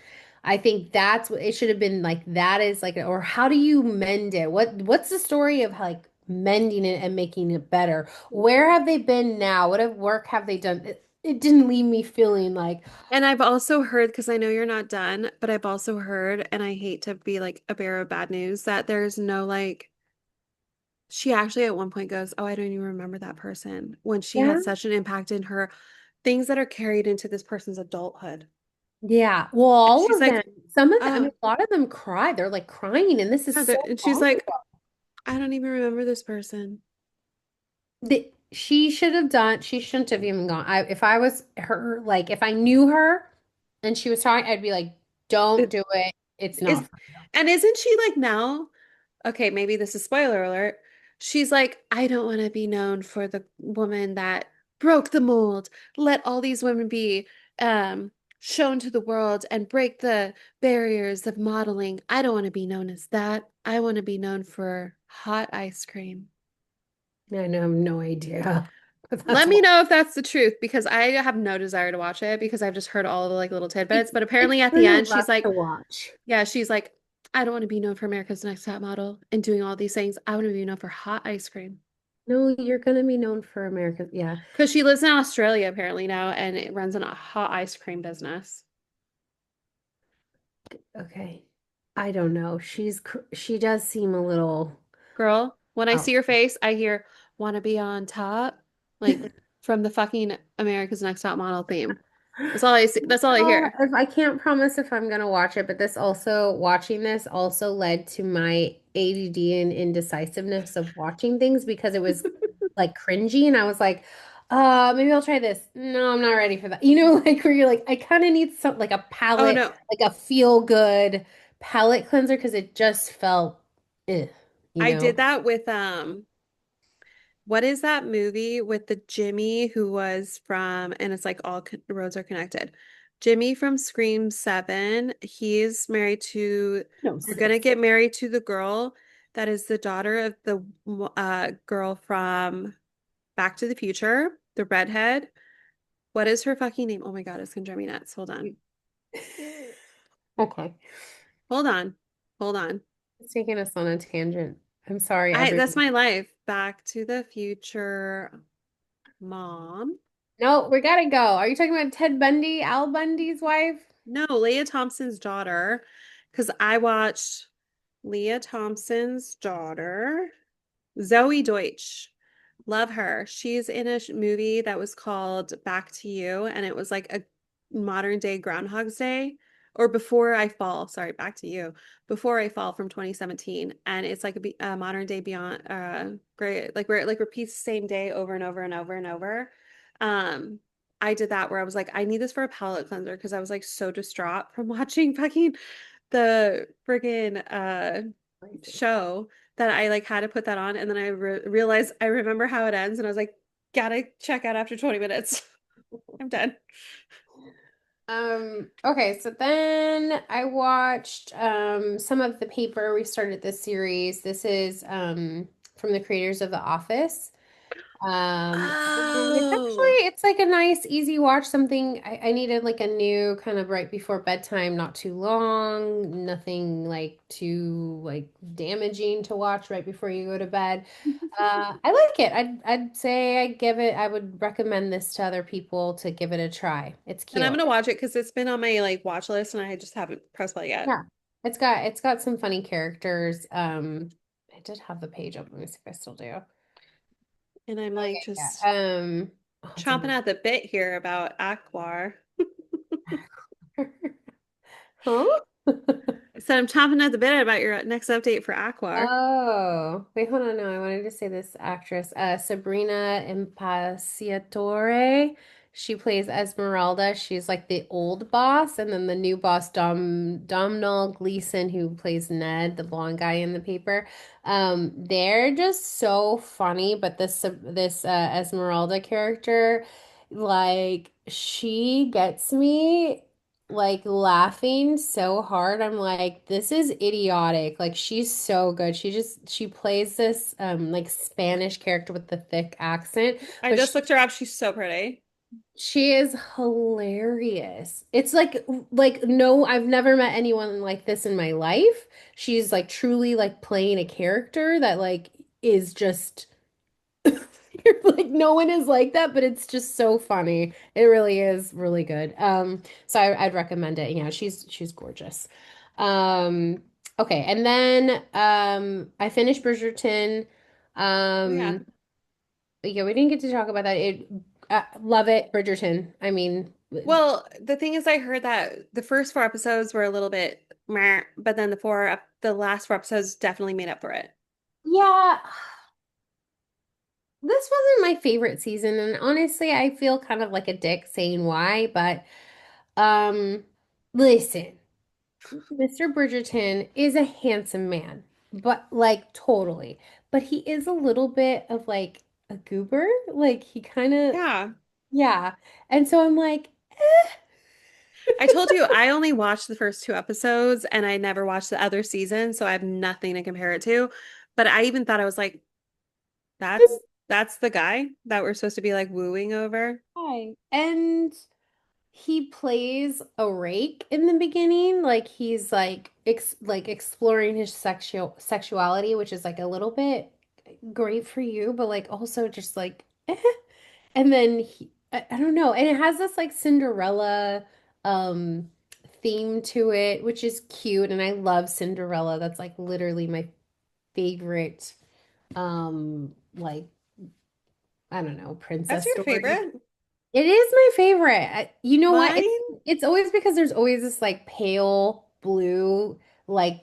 I think that's what it should have been like that is like or how do you mend it? What's the story of like mending it and making it better? Where have they been now? What work have they done? It didn't leave me feeling like, And I've also heard, because I know you're not done, but I've also heard, and I hate to be like a bearer of bad news, that there's no like, she actually at one point goes, oh, I don't even remember that person when she yeah. had such an impact in her things that are carried into this person's adulthood. Yeah, well, And all she's of them, like, some of them, I oh, mean, a lot of them cry. They're like crying, and this is yeah, so and she's long like, ago. I don't even remember this person. She should have done, she shouldn't have even gone. If I was her, like, if I knew her and she was talking, I'd be like, don't It do it. It's is, not for and isn't she like now? Okay, maybe this is spoiler alert. She's like, I don't want to be known for the woman that broke the mold, let all these women be shown to the world and break the barriers of modeling. I don't want to be known as that. I want to be known for hot ice cream. you. I know, I have no idea. But that's Let me why know if that's the truth because I have no desire to watch it because I've just heard all of the like little tidbits. But it's apparently at the kind of end, rough she's like, to watch. yeah, she's like, I don't want to be known for America's Next Top Model and doing all these things. I want to be known for hot ice cream. No, you're gonna be known for America. Yeah. Because she lives in Australia apparently now and it runs a hot ice cream business. Okay. I don't know. She does seem a little Girl, when I out. see your face, I hear wanna be on top, like from the fucking America's Next Top Model theme. That's all I see. That's all I hear. If I can't promise if I'm gonna watch it, but watching this also led to my ADD and indecisiveness of watching things because it was like cringy, and I was like, maybe I'll try this. No, I'm not ready for that. Like where you're like, I kind of need some like a Oh palette, no, like a feel good palette cleanser because it just felt, eh, you I know. did that with what is that movie with the Jimmy who was from, and it's like all roads are connected. Jimmy from Scream 7, he's married to, No, they're gonna sis. get married to the girl that is the daughter of the girl from Back to the Future, the redhead. What is her fucking name? Oh my God, it's gonna drive me nuts. Hold on. Okay. Hold on. Hold on. It's taking us on a tangent. I'm sorry, That's everyone. my life. Back to the Future mom. No, we gotta go. Are you talking about Ted Bundy, Al Bundy's wife? No, Leah Thompson's daughter. Because I watched Leah Thompson's daughter, Zoe Deutsch. Love her. She's in a movie that was called Back to You, and it was like a modern day Groundhog's Day or Before I Fall. Sorry, Back to You. Before I Fall from 2017, and it's like a modern day Beyond great, like where it like repeats the same day over and over and over and over. Um, I did that where I was like, I need this for a palate cleanser because I was like so distraught from watching fucking the friggin' show that I like had to put that on, and then I realized I remember how it ends, and I was like, gotta check out after 20 minutes. I'm done. Okay, so then I watched some of the paper. We started this series. This is from the creators of The Office. And it's Oh, actually it's like a nice, easy watch. Something I needed like a new kind of right before bedtime, not too long, nothing like too like damaging to watch right before you go to bed. I like it. I'd say I would recommend this to other people to give it a try. It's and I'm cute. gonna watch it because it's been on my like watch list, and I just haven't pressed play yet. Yeah. It's got some funny characters. I did have the page up. Let me see if I still do. And I'm like Okay, just yeah. Oh, it's chomping at the bit here about Aquar. Huh? I said I'm chomping at the bit about your next update for Aquar. Oh, wait, hold on. No, I wanted to say this actress, Sabrina Impaciatore. She plays Esmeralda. She's like the old boss, and then the new boss, Domhnall Gleeson, who plays Ned, the blonde guy in the paper. They're just so funny. But this Esmeralda character, like, she gets me like laughing so hard. I'm like, this is idiotic. Like she's so good. She plays this like Spanish character with the thick accent, I but just looked her up. She's so pretty. she is hilarious. It's like no, I've never met anyone like this in my life. She's like truly like playing a character that like is just you're like no one is like that, but it's just so funny. It really is really good. So I'd recommend it. Yeah, she's gorgeous. Um, okay, and then I finished Bridgerton. Oh yeah. Um, yeah, we didn't get to talk about that. Love it, Bridgerton. I mean, Well, the thing is, I heard that the first four episodes were a little bit meh, but then the last four episodes definitely made up for it. yeah, this wasn't my favorite season, and honestly, I feel kind of like a dick saying why, but um, listen. Mr. Bridgerton is a handsome man, but like totally. But he is a little bit of like a goober. Like he kind of, Yeah. yeah. And so I'm like, I told you I only watched the first two episodes and I never watched the other season, so I have nothing to compare it to. But I even thought I was like, that's the guy that we're supposed to be like wooing over. hi. And he plays a rake in the beginning, like he's like exploring his sexuality, which is like a little bit great for you, but like also just like And then I don't know. And it has this like Cinderella um theme to it, which is cute. And I love Cinderella. That's like literally my favorite like I don't know, That's princess your story. favorite? It is my favorite. You know what? Mine? It's always because there's always this like pale blue like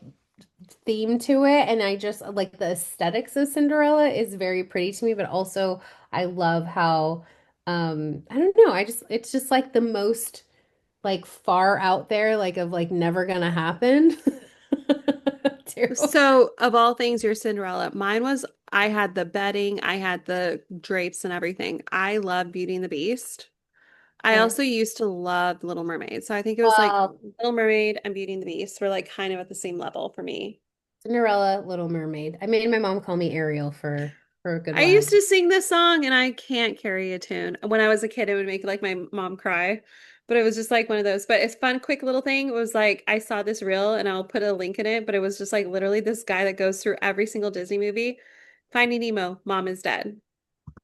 theme to it, and I just like the aesthetics of Cinderella is very pretty to me, but also I love how I don't know, I just it's just like the most like far out there like of like never gonna happen too. So, of all things, your Cinderella. Mine was I had the bedding, I had the drapes and everything. I love Beauty and the Beast. I Okay. also used to love Little Mermaid. So I think it was like Well, Little Mermaid and Beauty and the Beast were like kind of at the same level for me. Cinderella, Little Mermaid. I made my mom call me Ariel for a good I while. used to sing this song and I can't carry a tune. When I was a kid, it would make like my mom cry. But it was just like one of those. But it's fun, quick little thing. It was like I saw this reel and I'll put a link in it, but it was just like literally this guy that goes through every single Disney movie. Finding Nemo, mom is dead.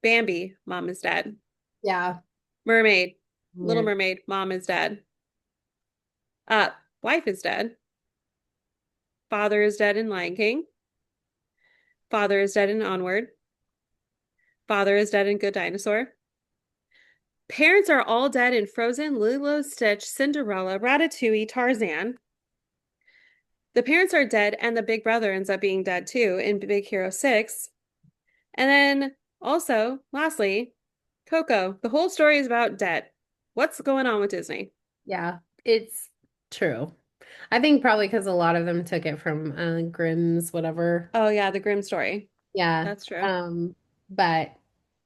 Bambi, mom is dead. Yeah. Mermaid, Little Yeah. Mermaid, mom is dead. Uh, wife is dead. Father is dead in Lion King. Father is dead in Onward. Father is dead in Good Dinosaur. Parents are all dead in Frozen, Lilo, Stitch, Cinderella, Ratatouille, Tarzan. The parents are dead, and the big brother ends up being dead too in Big Hero 6. And then also, lastly, Coco. The whole story is about dead. What's going on with Disney? Yeah, it's true. I think probably because a lot of them took it from Grimm's, whatever. Oh, yeah, the Grimm story. Yeah. That's true. Um, but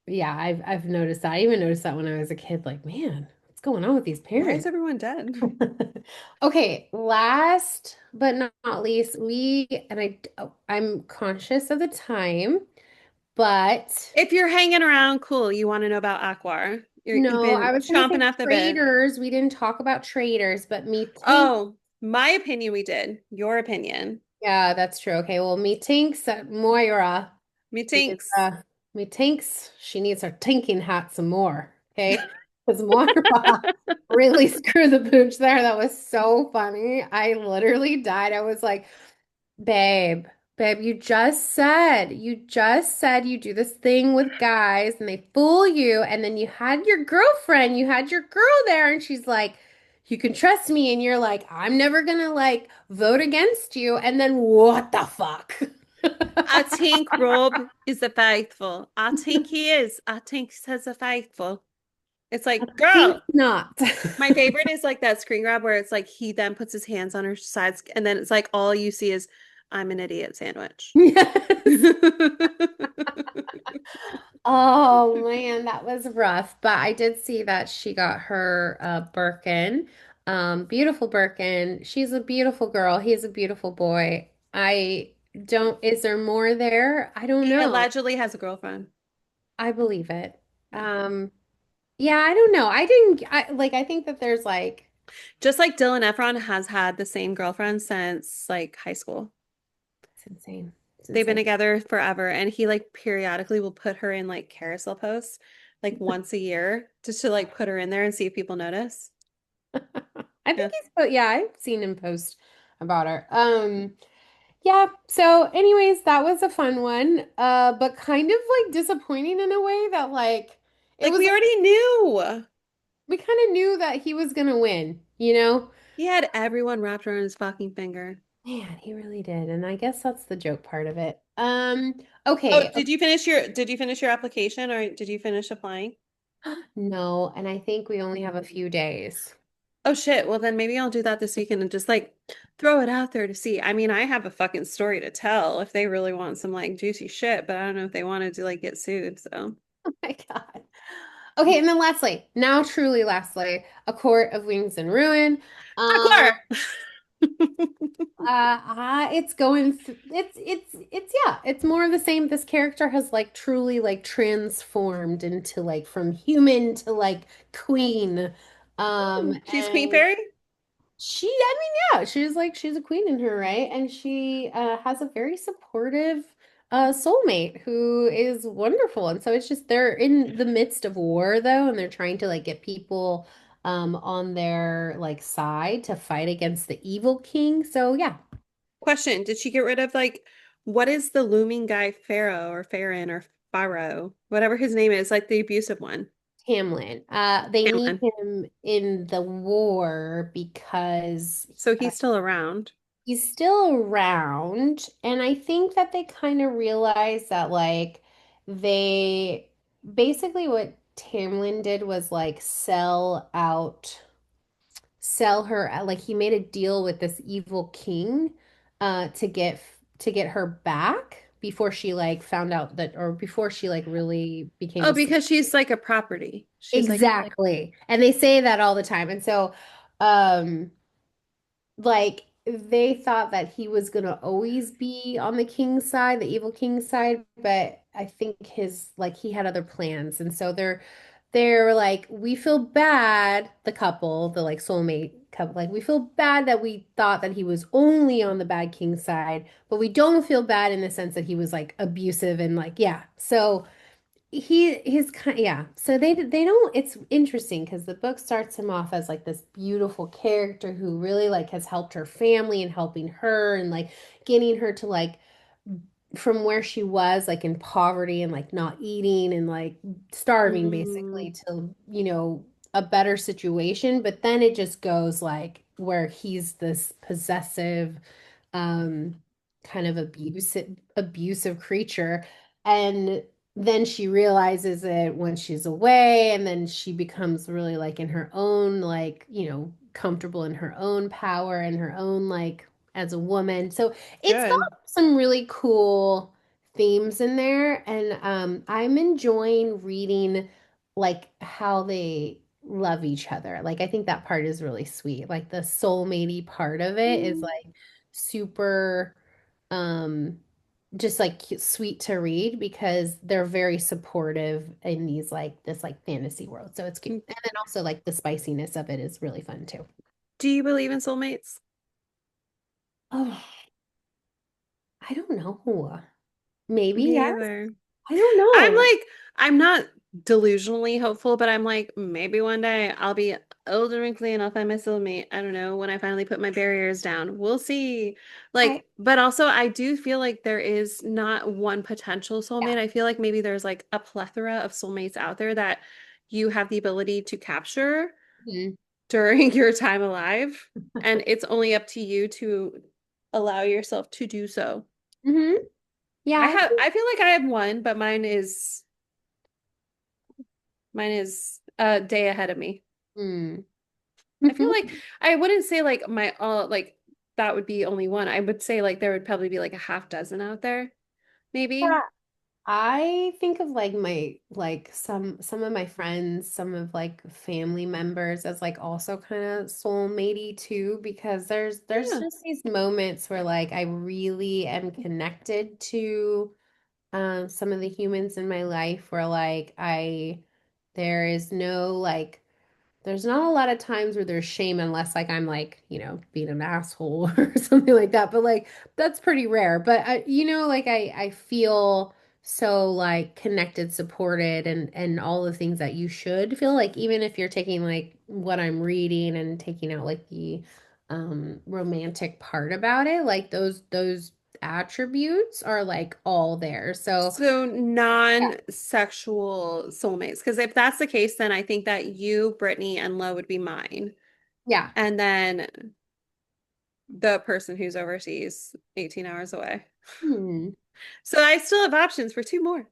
yeah, I've noticed that. I even noticed that when I was a kid, like, man, what's going on with these Why is parents? everyone dead? Okay, last but not least, I'm conscious of the time, but If you're hanging around, cool. You want to know about Aquar. You've no, I been was gonna chomping say at the bit. traders. We didn't talk about traders, but methinks, Oh, my opinion, we did. Your opinion. yeah, that's true. Okay, well, methinks Moira is Methinks. methinks she needs her tinking hat some more. Okay, because Moira really screwed the pooch there. That was so funny. I literally died. I was like, babe, babe, you just said you do this thing with guys and they fool you, and then you had your girl there, and she's like, you can trust me, and you're like, I'm never gonna like vote against you, and then what the fuck? I think Rob is a faithful. I think he is. I think he's a faithful. It's like, Think girl. not. My favorite is like that screen grab where it's like he then puts his hands on her sides, and then it's like all you see is I'm an idiot sandwich. Yes. Oh man, that was rough. But I did see that she got her Birkin. Beautiful Birkin. She's a beautiful girl. He's a beautiful boy. I don't, is there more there? I don't He know. allegedly has a girlfriend. I believe it. Yeah. Yeah, I don't know. I didn't, I like, I think that there's like, Just like Dylan Efron has had the same girlfriend since like high school. it's insane. It's They've been insane. together forever, and he like periodically will put her in like carousel posts like once a year just to like put her in there and see if people notice. I Yeah. think yeah, I've seen him post about her. Yeah, so anyways, that was a fun one. But kind of like disappointing in a way that like it Like was we like already knew. we kind of knew that he was gonna win, you know? He had everyone wrapped around his fucking finger. Man, he really did. And I guess that's the joke part of it. Oh, Okay. did you finish your application or did you finish applying? No, and I think we only have a few days. Oh shit. Well, then maybe I'll do that this weekend and just like throw it out there to see. I mean, I have a fucking story to tell if they really want some like juicy shit, but I don't know if they wanted to like get sued, so. Oh my God. Okay, and then lastly, now truly lastly, A Court of Wings and Ruin. Um, Awkward. it's going th it's yeah, it's more of the same. This character has like truly like transformed into like from human to like queen. She's Queen And Fairy? I mean, yeah, she's a queen in her right, and she has a very supportive soulmate who is wonderful. And so it's just they're in the midst of war though, and they're trying to like get people on their like side to fight against the evil king. So yeah, Question, did she get rid of like what is the looming guy Pharaoh or Farron or Pharaoh, whatever his name is, like the abusive one? Hamlin. They need Hamlin. him in the war because So he's still around. he's still around, and I think that they kind of realized that like they basically what Tamlin did was like sell her like he made a deal with this evil king to get her back before she like found out that or before she like really became Oh, a slave. because she's like a property. She's like, Exactly. And they say that all the time. And so um like they thought that he was gonna always be on the king's side, the evil king's side, but I think his like he had other plans, and so they're like, we feel bad, the couple, the like soulmate couple, like we feel bad that we thought that he was only on the bad king's side, but we don't feel bad in the sense that he was like abusive and like yeah. So he's kind yeah, so they don't, it's interesting because the book starts him off as like this beautiful character who really like has helped her family and helping her and like getting her to like from where she was like in poverty and like not eating and like starving mm, basically to a better situation, but then it just goes like where he's this possessive um kind of abusive creature, and then she realizes it when she's away, and then she becomes really like in her own like comfortable in her own power and her own like as a woman. So it's good. got some really cool themes in there, and I'm enjoying reading like how they love each other. Like I think that part is really sweet. Like the soulmatey part of it is Mm, like super um just like sweet to read because they're very supportive in these like this like fantasy world. So it's cute. mm. And then also like the spiciness of it is really fun too. Do you believe in soulmates? Oh, I don't know. Maybe Me yes. either. I don't I'm know. like, I'm not delusionally hopeful, but I'm like, maybe one day I'll be old and wrinkly and I'll find my soulmate. I don't know, when I finally put my barriers down. We'll see. I Like, but also I do feel like there is not one potential soulmate. yeah. I feel like maybe there's like a plethora of soulmates out there that you have the ability to capture Mhm. during your time alive, and it's only up to you to allow yourself to do so. Hmm. Yeah, I think. I feel like I have one, but mine is a day ahead of me. Mm. I feel like I wouldn't say like my like that would be only one. I would say like there would probably be like a half dozen out there, maybe. Yeah. I think of like my like some of my friends, some of like family members as like also kind of soulmatey too, because there's Yeah. just these moments where like I really am connected to some of the humans in my life where like I there is no like there's not a lot of times where there's shame unless like I'm like, being an asshole or something like that. But like that's pretty rare. But like I feel so like connected, supported and all the things that you should feel like even if you're taking like what I'm reading and taking out like the romantic part about it, like those attributes are like all there. So So yeah. non-sexual soulmates. Because if that's the case, then I think that you, Brittany, and Lo would be mine. Yeah. And then the person who's overseas, 18 hours away. Hmm. So I still have options for two more.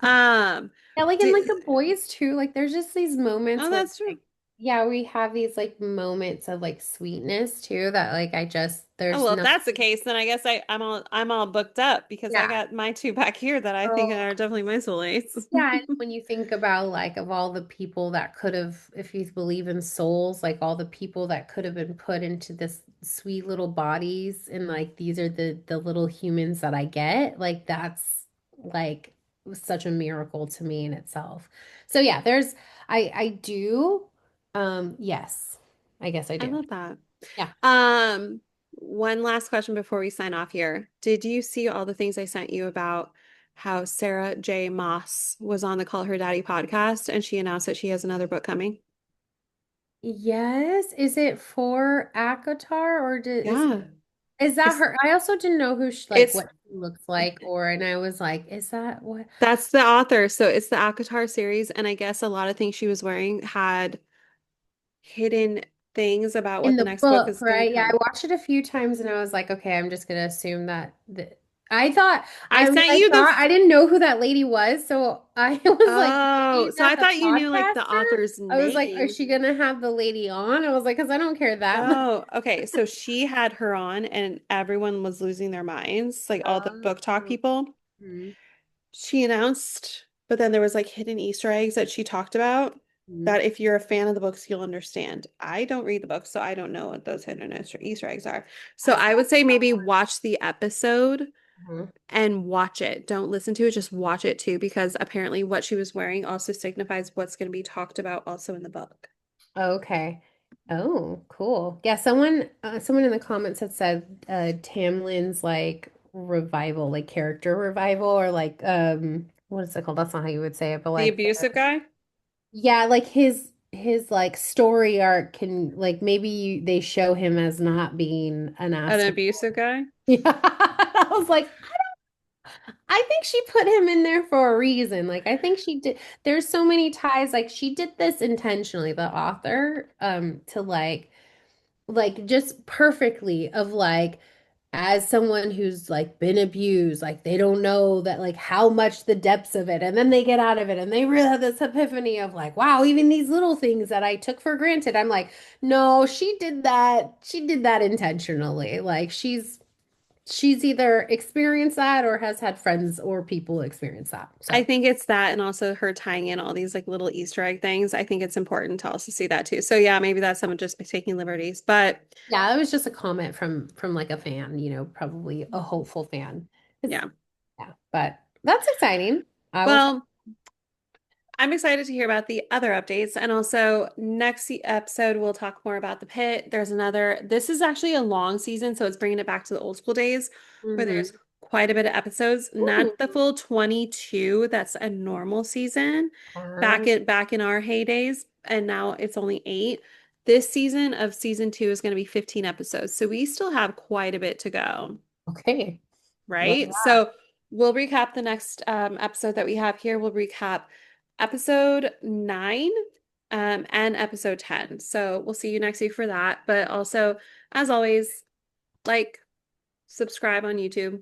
Um, Yeah, like in di- like the boys too, like there's just these moments oh, where that's true. like yeah, we have these like moments of like sweetness too that like I just Oh, there's well, if nothing. that's the case, then I guess I'm all booked up because I Yeah. got my two back here that I think Oh, are definitely my soulmates. yeah, and when you think about like of all the people that could have, if you believe in souls, like all the people that could have been put into this sweet little bodies, and like these are the little humans that I get, like that's like such a miracle to me in itself. So yeah, I do yes. I guess I I do. love that. Yeah. Um, one last question before we sign off here. Did you see all the things I sent you about how Sarah J. Moss was on the Call Her Daddy podcast and she announced that she has another book coming? Yes. Is it for Akatar or Yeah. is that It's her? I also didn't know who she, like it's what she looks like, or and I was like, is that what? that's the author. So it's the Akatar series, and I guess a lot of things she was wearing had hidden things about In what the the next book book, is going to right? Yeah, I come. watched it a few times and I was like, okay, I'm just gonna assume that I thought I I when sent I you the saw I didn't know who that lady was, so I was like, maybe Oh, is so that I the thought you knew like the podcaster? author's I was like, is name. she gonna have the lady on? I was like, because I don't care that much. Oh, okay. So she had her on and everyone was losing their minds, like all the book talk Oh. people. Mhm. She announced, but then there was like hidden Easter eggs that she talked about Mhm. that if you're a fan of the books, you'll understand. I don't read the books, so I don't know what those hidden Easter eggs are. So I I saw would say maybe someone. watch the episode Mhm. and watch it. Don't listen to it, just watch it too, because apparently what she was wearing also signifies what's going to be talked about also in the book. Okay. Oh, cool. Yeah, someone in the comments had said Tamlin's like revival, like character revival or like what is it called? That's not how you would say it, but The like abusive guy? yeah, like his like story arc can like maybe they show him as not being an An asshole. abusive guy? Yeah. I was like, I think she put him in there for a reason. Like I think she did there's so many ties like she did this intentionally, the author, to like just perfectly of like as someone who's like been abused, like they don't know that like how much the depths of it, and then they get out of it and they really have this epiphany of like, wow, even these little things that I took for granted. I'm like, no, she did that intentionally. Like she's either experienced that or has had friends or people experience that. I So think it's that and also her tying in all these like little Easter egg things. I think it's important to also see that too. So yeah, maybe that's someone just taking liberties. But yeah, it was just a comment from like a fan, probably a hopeful fan. It's yeah. yeah, but that's exciting. I will check. Well, I'm excited to hear about the other updates. And also, next episode, we'll talk more about the pit. This is actually a long season, so it's bringing it back to the old school days where there's Hmm. quite a bit of episodes. Not the Ooh. full 22, that's a normal season Um, back in our heydays. And now it's only 8. This season of season 2 is going to be 15 episodes. So we still have quite a bit to go, okay. Love right? that. So we'll recap the next episode that we have here. We'll recap episode 9 and episode 10. So we'll see you next week for that. But also, as always, like, subscribe on YouTube,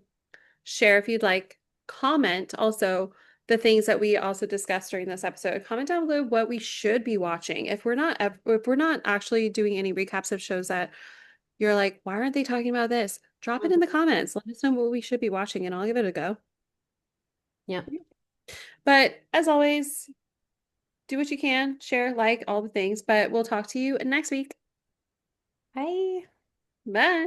share if you'd like, comment also the things that we also discussed during this episode. Comment down below what we should be watching. If we're not actually doing any recaps of shows that you're like, why aren't they talking about this? Drop it in the Mhm. comments. Let us know what we should be watching and I'll give it a go. Yeah. But as always, do what you can, share, like all the things, but we'll talk to you next week. Bye. Bye.